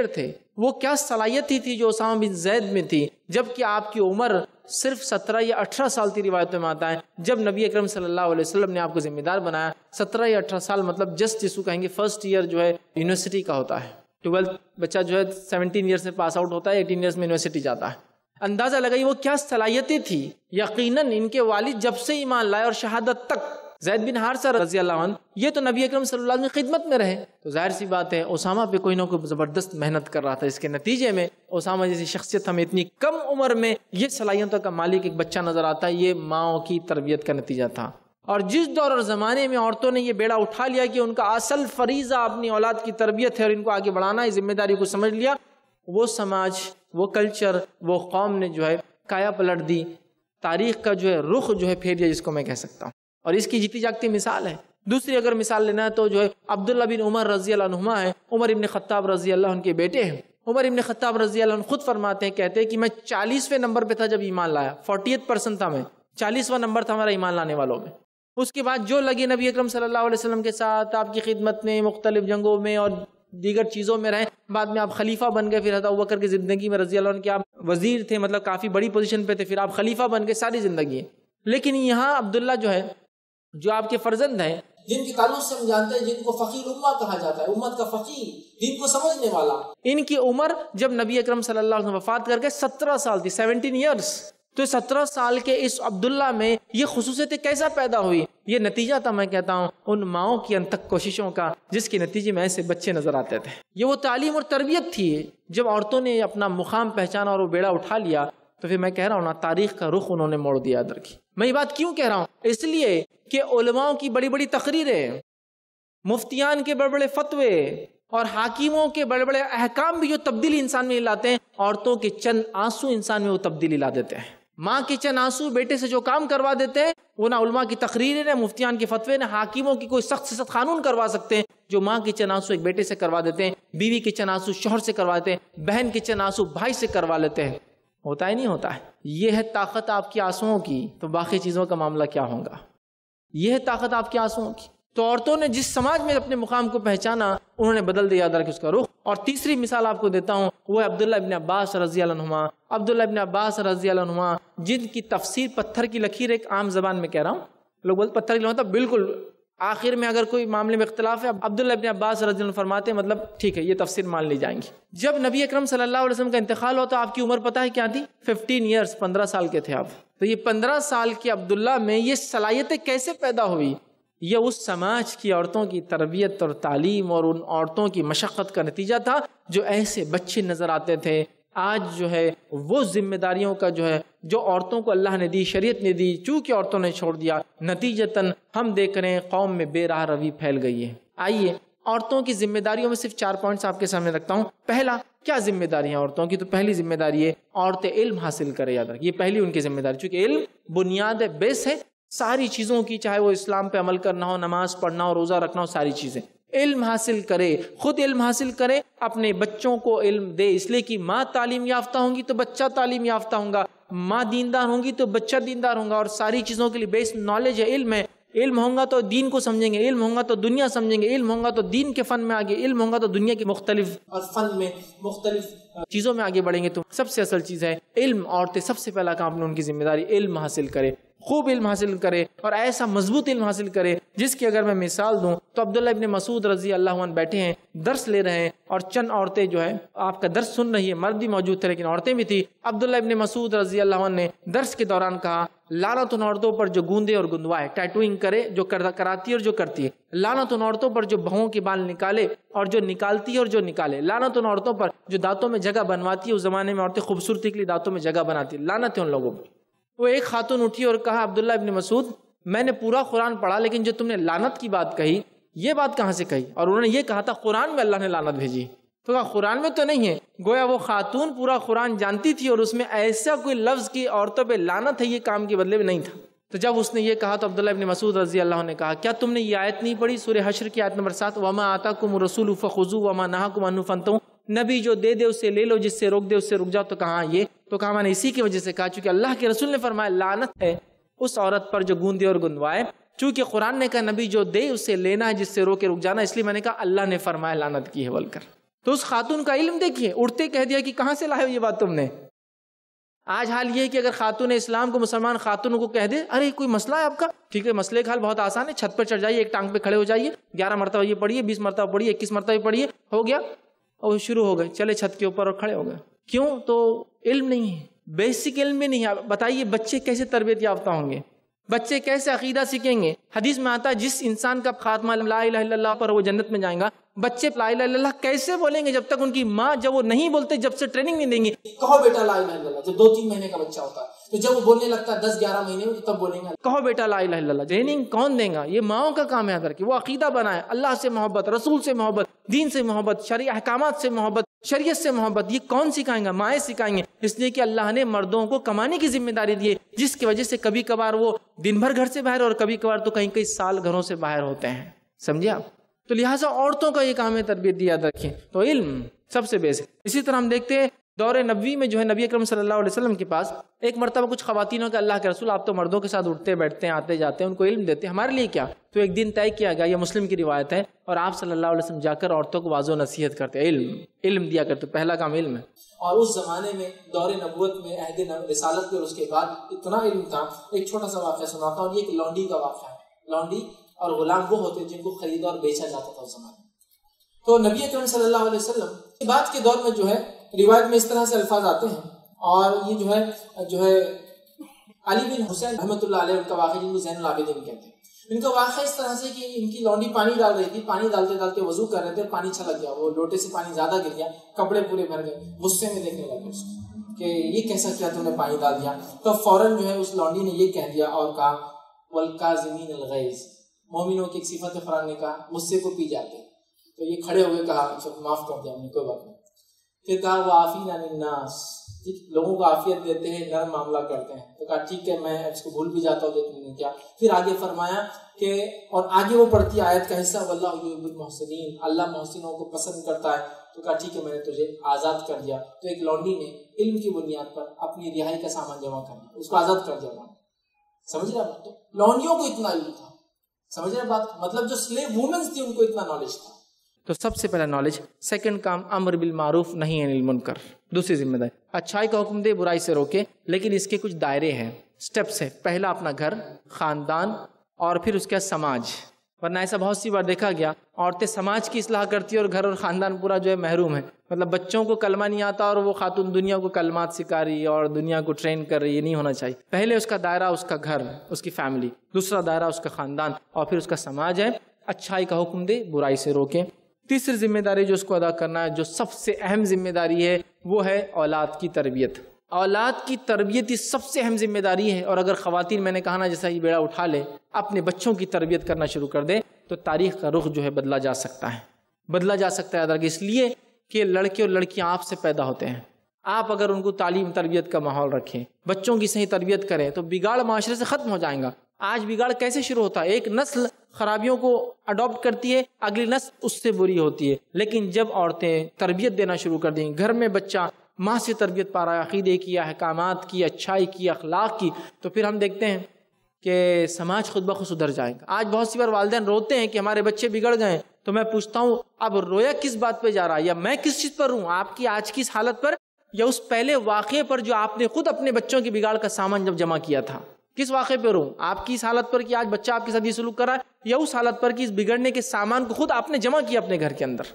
تھے. وہ کیا صلاحیت تھی جو اسامہ بن زید میں تھی، جبکہ آپ کی عمر صرف 17 یا 18 سال تھی. روایتوں میں آتا ہے جب نبی اکرم صلی اللہ علیہ وسلم نے آپ کو ذمہ دار بنایا، 17 یا 18 سال مطلب جس کو کہیں گے فرسٹ ایئر جو ہے یونیورسٹی کا ہوتا ہے. 12 بچہ جو ہے 17 ایئر سے پاس آؤٹ ہوتا ہے، 18 ایئرس میں یونیورسٹی جاتا ہے. اندازہ لگائیے وہ کیا صلاحیتیں تھی. یقیناً ان کے والد جب سے ایمان لائے اور شہادت تک زید بن حارثہ رضی اللہ عنہ یہ تو نبی اکرم صلی اللہ علیہ وسلم کی خدمت میں رہے، تو ظاہر سی بات ہے اسامہ پہ کوئی نہ کوئی زبردست محنت کر رہا تھا، اس کے نتیجے میں اسامہ جیسی شخصیت ہمیں اتنی کم عمر میں یہ صلاحیتوں کا مالک ایک بچہ نظر آتا ہے، یہ ماؤں کی تربیت کا نتیجہ تھا۔ اور جس دور اور زمانے میں عورتوں نے یہ بیڑا اٹھا لیا کہ ان کا اصل فریضہ اپنی اولاد کی تربیت ہے اور ان کو آگے بڑھانا ہے، ذمہ داری کو سمجھ لیا، وہ سماج، وہ کلچر، وہ قوم نے جو ہے کایا پلٹ دی، تاریخ کا جو ہے رخ جو ہے پھیر دیا، جس کو میں کہہ سکتا ہوں، اور اس کی جیتی جاگتی مثال ہے۔ دوسری اگر مثال لینا ہے تو جو ہے عبداللہ بن عمر رضی اللہ عنہما ہے، عمر ابن خطاب رضی اللہ عنہ کے بیٹے ہیں۔ عمر ابن خطاب رضی اللہ عنہ خود فرماتے ہیں، کہتے ہیں کہ میں 40ویں نمبر پہ تھا جب ایمان لایا، 40% تھا میں، 40واں نمبر تھا ہمارا ایمان لانے والوں میں۔ اس کے بعد جو لگے نبی اکرم صلی اللہ علیہ وسلم کے ساتھ، آپ کی خدمت میں، مختلف جنگوں میں اور دیگر چیزوں میں رہیں، بعد میں آپ خلیفہ بن گئے، پھر حضرت ابوبکر کی زندگی میں رضی اللہ عنہ کے آپ وزیر تھے، مطلب کافی بڑی پوزیشن پہ تھے، پھر آپ خلیفہ بن گئے ساری زندگی۔ لیکن یہاں عبداللہ جو ہے، جو آپ کے فرزند ہیں، جن کے تعلق سے ہم جانتے ہیں، جن کو فقیر امہ کہا جاتا ہے، امت کا فقیر، دین کو سمجھنے والا، ان کی عمر جب نبی اکرم صلی اللہ علیہ وسلم وفات کر کے 17 سال تھی، 17 ایئرس، تو 17 سال کے اس عبداللہ میں یہ خصوصیتیں کیسا پیدا ہوئی؟ یہ نتیجہ تھا، میں کہتا ہوں، ان ماؤں کی انتھک کوششوں کا، جس کے نتیجے میں ایسے بچے نظر آتے تھے۔ یہ وہ تعلیم اور تربیت تھی، جب عورتوں نے اپنا مقام پہچانا اور وہ بیڑا اٹھا لیا، تو پھر میں کہہ رہا ہوں نا، تاریخ کا رخ انہوں نے موڑ دیا ادھر کی۔ میں یہ بات کیوں کہہ رہا ہوں؟ اس لیے کہ علماء کی بڑی بڑی تقریریں، مفتیان کے بڑے بڑے فتوے اور حاکموں کے بڑے بڑے احکام بھی جو تبدیلی انسان میں لاتے ہیں، عورتوں کے چند آنسو انسان میں وہ تبدیلی لا دیتے ہیں۔ ماں کے چند آنسو بیٹے سے جو کام کروا دیتے ہیں، وہ نہ علماء کی تقریریں، نہ مفتیان کے فتوے، نہ حاکموں کی کوئی سخت سے سخت قانون کروا سکتے ہیں۔ جو ماں کے چند آنسو ایک بیٹے سے کروا دیتے ہیں، بیوی کے چند آنسو شوہر سے کروا دیتے ہیں، بہن کے چند آنسو بھائی سے کروا لیتے ہیں، ہوتا ہی نہیں ہوتا ہے۔ یہ ہے طاقت آپ کے آنسوؤں کی، تو باقی چیزوں کا معاملہ کیا ہوگا؟ یہ ہے طاقت آپ کے آنسوؤں کی۔ تو عورتوں نے جس سماج میں اپنے مقام کو پہچانا، انہوں نے بدل دیا ادھر اس کا رخ۔ اور تیسری مثال آپ کو دیتا ہوں، وہ ہے عبداللہ ابن عباس رضی اللہ عنہما۔ عبداللہ ابن عباس رضی اللہ عنہما، جن کی تفسیر پتھر کی لکیر، ایک عام زبان میں کہہ رہا ہوں، لوگ بولتے پتھر کی لکیر، بالکل آخر میں اگر کوئی معاملے میں اختلاف ہے، عبداللہ ابن عباس رضی اللہ عنہ فرماتے ہیں، مطلب ٹھیک ہے، یہ تفسیر مان لی جائیں گی۔ جب نبی اکرم صلی اللہ علیہ وسلم کا انتقال ہوا تو آپ کی عمر پتہ ہے کیا تھی؟ 15 ایئرس، 15 سال کے تھے آپ۔ تو یہ 15 سال کے عبداللہ میں یہ صلاحیتیں کیسے پیدا ہوئی؟ یہ اس سماج کی عورتوں کی تربیت اور تعلیم اور ان عورتوں کی مشقت کا نتیجہ تھا، جو ایسے بچے نظر آتے تھے۔ آج جو ہے وہ ذمہ داریوں کا جو ہے، جو عورتوں کو اللہ نے دی، شریعت نے دی، چونکہ عورتوں نے چھوڑ دیا، نتیجتاً ہم دیکھ رہے ہیں قوم میں بے راہ روی پھیل گئی ہے۔ آئیے عورتوں کی ذمہ داریوں میں صرف 4 پوائنٹس آپ کے سامنے رکھتا ہوں۔ پہلا، کیا ذمہ داری ہیں عورتوں کی؟ تو پہلی ذمہ داری ہے عورتیں علم حاصل کرے، یاد رکھ، یہ پہلی ان کی ذمہ داری، چونکہ علم بنیاد ہے، بیس ہے ساری چیزوں کی، چاہے وہ اسلام پہ عمل کرنا ہو، نماز پڑھنا ہو، روزہ رکھنا ہو، ساری چیزیں۔ علم حاصل کرے، خود علم حاصل کرے، اپنے بچوں کو علم دے، اس لیے کہ ماں تعلیم یافتہ ہوں گی تو بچہ تعلیم یافتہ ہوں گا، ماں دیندار ہوں گی تو بچہ دیندار ہوں گا، اور ساری چیزوں کے لیے بیس نالج ہے، علم ہے۔ علم ہوگا تو دین کو سمجھیں گے، علم ہوگا تو دنیا سمجھیں گے، علم ہوگا تو دین کے فن میں آگے، علم ہوگا تو دنیا کے مختلف اور فن میں مختلف چیزوں میں آگے بڑھیں گے۔ تو سب سے اصل چیز ہے علم۔ عورتیں سب سے پہلا کام اپنے ان کی ذمہ داری علم حاصل کرے، خوب علم حاصل کرے، اور ایسا مضبوط علم حاصل کرے جس کی اگر میں مثال دوں تو عبداللہ ابن مسعود رضی اللہ عنہ بیٹھے ہیں، درس لے رہے ہیں، اور چند عورتیں جو ہے آپ کا درس سن رہی ہے، مرد بھی موجود تھے لیکن عورتیں بھی تھی۔ عبداللہ ابن مسعود رضی اللہ عنہ نے درس کے دوران کہا، لعنت ان عورتوں پر جو گوندے اور گندوائے، ٹیٹوئنگ کرے، جو کراتی ہے اور جو کرتی ہے، لعنت ان عورتوں پر جو بہوؤں کے بال نکالے اور جو نکالتی ہے اور جو نکالے، لعنت ان عورتوں پر جو دانتوں میں جگہ بنواتی ہے، اس زمانے میں عورتیں خوبصورتی کے لیے دانتوں میں جگہ بناتی ہے، لعنت ہے ان لوگوں پر۔ وہ ایک خاتون اٹھی اور کہا، عبداللہ ابن مسعود، میں نے پورا قرآن پڑھا لیکن جو تم نے لعنت کی بات کہی، یہ بات کہاں سے کہی؟ اور انہوں نے یہ کہا تھا قرآن میں اللہ نے لعنت بھیجی۔ تو کہا قرآن میں تو نہیں ہے۔ گویا وہ خاتون پورا قرآن جانتی تھی اور اس میں ایسا کوئی لفظ کی عورتوں پہ لعنت ہے یہ کام کے بدلے میں نہیں تھا۔ تو جب اس نے یہ کہا تو عبداللہ ابن مسعود رضی اللہ عنہ نے کہا، کیا تم نے یہ آیت نہیں پڑھی سورہ حشر کی آیت نمبر 7، وَمَا آتَاكُمُ الرَّسُولُ فَخُذُوهُ وَمَا نَهَاكُمْ عَنْهُ فَانتَهُوا، نبی جو دے دے اسے لے لو، جس سے روک دے اس سے رک جاؤ۔ تو کہا یہ، تو کہا میں نے اسی کی وجہ سے کہا، چونکہ اللہ کے رسول نے فرمایا لعنت ہے اس عورت پر جو گوندے اور گندوائے، چونکہ قرآن نے کہا نبی جو دے اسے لینا ہے، جس سے روکے رک جانا، اس لیے میں نے کہا اللہ نے فرمایا لعنت کی ہے بول کر۔ تو اس خاتون کا علم دیکھیے، اڑتے کہہ دیا کہ کہاں سے لائے ہو یہ بات تم نے۔ آج حال یہ ہے کہ اگر خاتون اسلام کو مسلمان خاتونوں کو کہہ دے، ارے کوئی مسئلہ ہے آپ کا، ٹھیک ہے، مسئلے کا حل بہت آسان ہے، چھت پر چڑھ جائیے، ایک ٹانگ پہ کھڑے ہو جائیے، 11 مرتبہ یہ پڑھیے، 20 مرتبہ پڑھیے، 21 مرتبہ پڑھیے، ہو گیا، اور شروع ہو گئے، چلے چھت کے اوپر اور کھڑے ہو گئے۔ کیوں؟ تو علم نہیں ہے، بیسک علم بھی نہیں ہے۔ بتائیے بچے کیسے تربیت یافتہ ہوں گے؟ بچے کیسے عقیدہ سیکھیں گے؟ حدیث میں آتا ہے جس انسان کا خاتمہ لا الہ الا اللہ پر وہ جنت میں جائیں گا. بچے لا الہ الا اللہ کیسے بولیں گے جب تک ان کی ماں جب وہ نہیں بولتے جب سے ٹریننگ نہیں دیں گی. کہو بیٹا لا الہ الا اللہ. جب 2-3 مہینے کا بچہ ہوتا ہے تو جب وہ بولنے لگتا ہے 10-11 مہینے میں تو تب بولیں گے کہو بیٹا لا الہ الا اللہ. ٹریننگ کون دیں گا؟ یہ ماؤں کا کام ہے اگر کہ وہ عقیدہ بنائے، اللہ سے محبت، رسول سے محبت، دین سے محبت، شرعی احکامات سے محبت، شریعت سے محبت. یہ کون سکھائیں گا؟ مائیں سکھائیں گے. اس لیے کہ اللہ نے مردوں کو کمانے کی ذمہ داری دی ہے، جس کی وجہ سے کبھی کبھار وہ دن بھر گھر سے باہر اور کبھی کبھار تو کئی سال گھروں سے باہر ہوتے ہیں. سمجھے آپ؟ تو لہٰذا عورتوں کا یہ کام ہے تربیت دی. یاد رکھیں تو علم سب سے بیس ہے. اسی طرح ہم دیکھتے ہیں دور نبوی میں جو ہے نبی اکرم صلی اللہ علیہ وسلم کے پاس ایک مرتبہ کچھ خواتینوں کے اللہ کے رسول آپ تو مردوں کے ساتھ اٹھتے بیٹھتے ہیں، آتے جاتے ہیں، ان کو علم دیتے ہیں، ہمارے لیے کیا؟ تو ایک دن طے کیا گیا، یہ مسلم کی روایت ہے، اور آپ صلی اللہ علیہ وسلم جا کر عورتوں کو واضح و نصیحت کرتے، علم دیا کرتے. پہلا کام علم ہے. اور اس زمانے میں دور نبوت میں عہد رسالت کے اور اس کے بعد اتنا علم تھا. ایک چھوٹا سا واقعہ سناتا ہوں. یہ ایک لونڈی کا واقعہ ہے. لونڈی اور غلام وہ ہوتے جن کو خریدا اور بیچا جاتا تھا اس زمانے میں. تو نبی اکرم صلی اللہ علیہ وسلم کے بعد کے دور میں جو ہے روایت میں اس طرح سے الفاظ آتے ہیں، اور یہ جو ہے علی بن حسین رحمۃ اللہ علیہ ان کا واقعہ جن کو زین العابدین کہتے ہیں. ان کا واقعہ اس طرح سے کہ ان کی لونڈی پانی ڈال رہی تھی، پانی ڈالتے ڈالتے وضو کر رہے تھے، پانی چھلک گیا، وہ لوٹے سے پانی زیادہ گر گیا، کپڑے پورے بھر گئے. غصے میں دیکھنے لگے اس کو کہ یہ کیسا کیا تم نے پانی ڈال دیا. تو فوراً جو ہے اس لونڈی نے یہ کہہ دیا اور کہا والکاظمین الغیظ. مومنوں کی ایک صفت قرآن نے کہا غصے کو پی جاتے. تو یہ کھڑے ہوئے کہا معاف کر دیا ہم نے، کوئی بات نہیں. پھر کہا وعافین عن الناس، لوگوں کو عافیت دیتے ہیں، نرم معاملہ کرتے ہیں. تو کہا ٹھیک ہے میں اس کو بھول بھی جاتا ہوں جو تم نے کیا. پھر آگے فرمایا کہ اور آگے وہ پڑھتی آیت کا حصہ واللہ یحب المحسنین، اللہ محسنوں کو پسند کرتا ہے. تو کہا ٹھیک ہے میں نے تجھے آزاد کر دیا. تو ایک لونڈی نے علم کی بنیاد پر اپنی رہائی کا سامان جمع کر دیا، اس کو آزاد کر دیا. سمجھ رہے آپ؟ تو لونڈیوں کو اتنا علم تھا. سمجھ رہے بات؟ مطلب جو سلیو وومنز تھی ان کو اتنا نالج تھا. تو سب سے پہلا نالج. سیکنڈ کام امر بالمعروف نہی عن المنکر. دوسری ذمہ داری اچھائی کا حکم دے، برائی سے روکے، لیکن اس کے کچھ دائرے ہیں، سٹیپس ہیں. پہلا اپنا گھر، خاندان، اور پھر اس کے بعد سماج. ورنہ ایسا بہت سی بار دیکھا گیا عورتیں سماج کی اصلاح کرتی ہے اور گھر اور خاندان پورا جو ہے محروم ہے. مطلب بچوں کو کلمہ نہیں آتا اور وہ خاتون دنیا کو کلمات سکھا رہی ہے اور دنیا کو ٹرین کر رہی ہے. نہیں ہونا چاہیے. پہلے اس کا دائرہ اس کا گھر، اس کی فیملی، دوسرا دائرہ اس کا خاندان، اور پھر اس کا سماج ہے. اچھائی کا حکم دے، برائی سے روکے. تیسری ذمہ داری جو اس کو ادا کرنا ہے، جو سب سے اہم ذمہ داری ہے، وہ ہے اولاد کی تربیت. اولاد کی تربیت یہ سب سے اہم ذمہ داری ہے. اور اگر خواتین، میں نے کہا نا، جیسا یہ بیڑا اٹھا لے، اپنے بچوں کی تربیت کرنا شروع کر دے تو تاریخ کا رخ جو ہے بدلا جا سکتا ہے. بدلا جا سکتا ہے اس لیے کہ لڑکے اور لڑکیاں آپ سے پیدا ہوتے ہیں. آپ اگر ان کو تعلیم تربیت کا ماحول رکھیں، بچوں کی صحیح تربیت کریں تو بگاڑ معاشرے سے ختم ہو جائے گا. آج بگاڑ کیسے شروع ہوتا ہے؟ ایک نسل خرابیوں کو اڈاپٹ کرتی ہے، اگلی نسل اس سے بری ہوتی ہے. لیکن جب عورتیں تربیت دینا شروع کر دیں، گھر میں بچہ ماں سے تربیت پا رہا ہے، عقیدے کی، احکامات کی، اچھائی کی، اخلاق کی، تو پھر ہم دیکھتے ہیں کہ سماج خود بخود سدھر جائے گا. آج بہت سی بار والدین روتے ہیں کہ ہمارے بچے بگڑ گئے. تو میں پوچھتا ہوں اب رویا کس بات پہ جا رہا ہے؟ یا میں کس چیز پر ہوں؟ آپ کی آج کی اس حالت پر، یا اس پہلے واقعے پر جو آپ نے خود اپنے بچوں کی بگاڑ کا سامان جب جمع کیا تھا؟ کس واقعے پر ہوں؟ آپ کی اس حالت پر کہ آج بچہ آپ کے ساتھ یہ سلوک کر رہا ہے، یا اس حالت پر کہ اس بگڑنے کے سامان کو خود آپ نے جمع کیا اپنے گھر کے اندر؟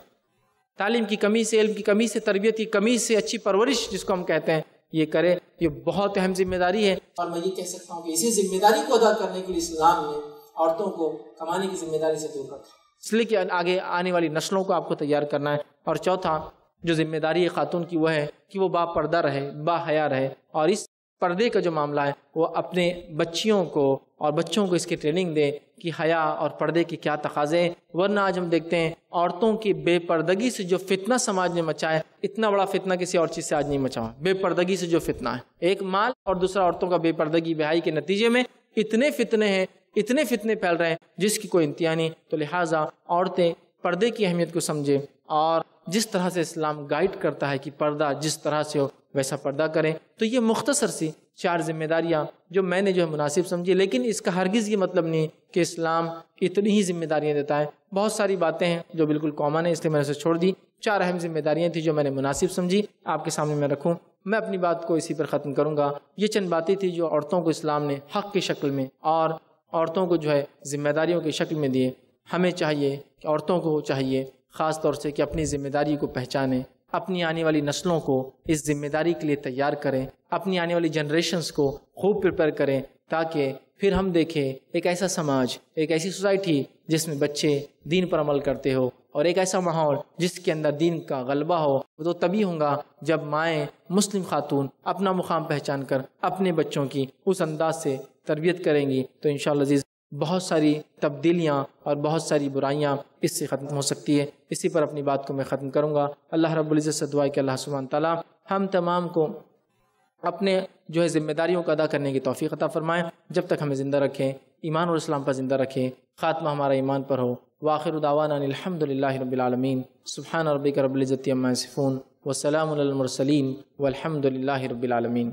تعلیم کی کمی سے، علم کی کمی سے، تربیت کی کمی سے، اچھی پرورش جس کو ہم کہتے ہیں، یہ کرے. یہ بہت اہم ذمہ داری ہے. اور میں یہ کہہ سکتا ہوں کہ اسی ذمہ داری کو ادا کرنے کے لیے اسلام نے عورتوں کو کمانے کی ذمہ داری سے دور رکھا، اس لیے کہ آگے آنے والی نسلوں کو آپ کو تیار کرنا ہے. اور چوتھا جو ذمہ داری ہے خاتون کی، وہ ہے کہ وہ با پردہ رہے، با حیا رہے. اور اس پردے کا جو معاملہ ہے وہ اپنے بچیوں کو اور بچوں کو اس کی ٹریننگ دے کہ حیا اور پردے کے کیا تقاضے ہیں. ورنہ آج ہم دیکھتے ہیں عورتوں کی بے پردگی سے جو فتنہ سماج نے مچا ہے، اتنا بڑا فتنہ کسی اور چیز سے آج نہیں مچا ہوا. بے پردگی سے جو فتنہ ہے، ایک مال اور دوسرا عورتوں کا بے پردگی، بے حیائی کے نتیجے میں اتنے فتنے ہیں، اتنے فتنے پھیل رہے ہیں جس کی کوئی انتہا نہیں. تو لہٰذا عورتیں پردے کی اہمیت کو سمجھیں، اور جس طرح سے اسلام گائیڈ کرتا ہے کہ پردہ جس طرح سے ہو ویسا پردہ کریں. تو یہ مختصر سی 4 ذمہ داریاں جو میں نے جو ہے مناسب سمجھی. لیکن اس کا ہرگز یہ مطلب نہیں کہ اسلام اتنی ہی ذمہ داریاں دیتا ہے. بہت ساری باتیں ہیں جو بالکل کامن ہیں، اس لیے میں نے اسے چھوڑ دی. 4 اہم ذمہ داریاں تھیں جو میں نے مناسب سمجھی، آپ کے سامنے میں رکھوں. میں اپنی بات کو اسی پر ختم کروں گا. یہ چند باتیں تھیں جو عورتوں کو اسلام نے حق کی شکل میں اور عورتوں کو جو ہے ذمہ داریوں کی شکل میں دیے. ہمیں چاہیے کہ عورتوں کو چاہیے خاص طور سے کہ اپنی ذمہ داری کو پہچانیں، اپنی آنے والی نسلوں کو اس ذمہ داری کے لیے تیار کریں، اپنی آنے والی جنریشنز کو خوب پریپیئر کریں تاکہ پھر ہم دیکھیں ایک ایسا سماج، ایک ایسی سوسائٹی جس میں بچے دین پر عمل کرتے ہو، اور ایک ایسا ماحول جس کے اندر دین کا غلبہ ہو۔ وہ تو تبھی ہوگا جب مائیں مسلم خاتون اپنا مقام پہچان کر اپنے بچوں کی اس انداز سے تربیت کریں گی تو انشاءاللہ عزیز بہت ساری تبدیلیاں اور بہت ساری برائیاں اس سے ختم ہو سکتی ہے۔ اسی پر اپنی بات کو میں ختم کروں گا۔ اللہ رب العزت سے دعا ہے کہ اللہ سبحانہ تعالیٰ ہم تمام کو اپنے جو ہے ذمہ داریوں کو ادا کرنے کی توفیق عطا فرمائیں، جب تک ہمیں زندہ رکھیں، ایمان اور اسلام پر زندہ رکھیں، خاتمہ ہمارا ایمان پر ہو۔ وآخر دعوانا الحمد للہ رب العالمین۔ سبحان ربک رب العزت عما یصفون وسلام علی المرسلین والحمد للہ رب العالمین۔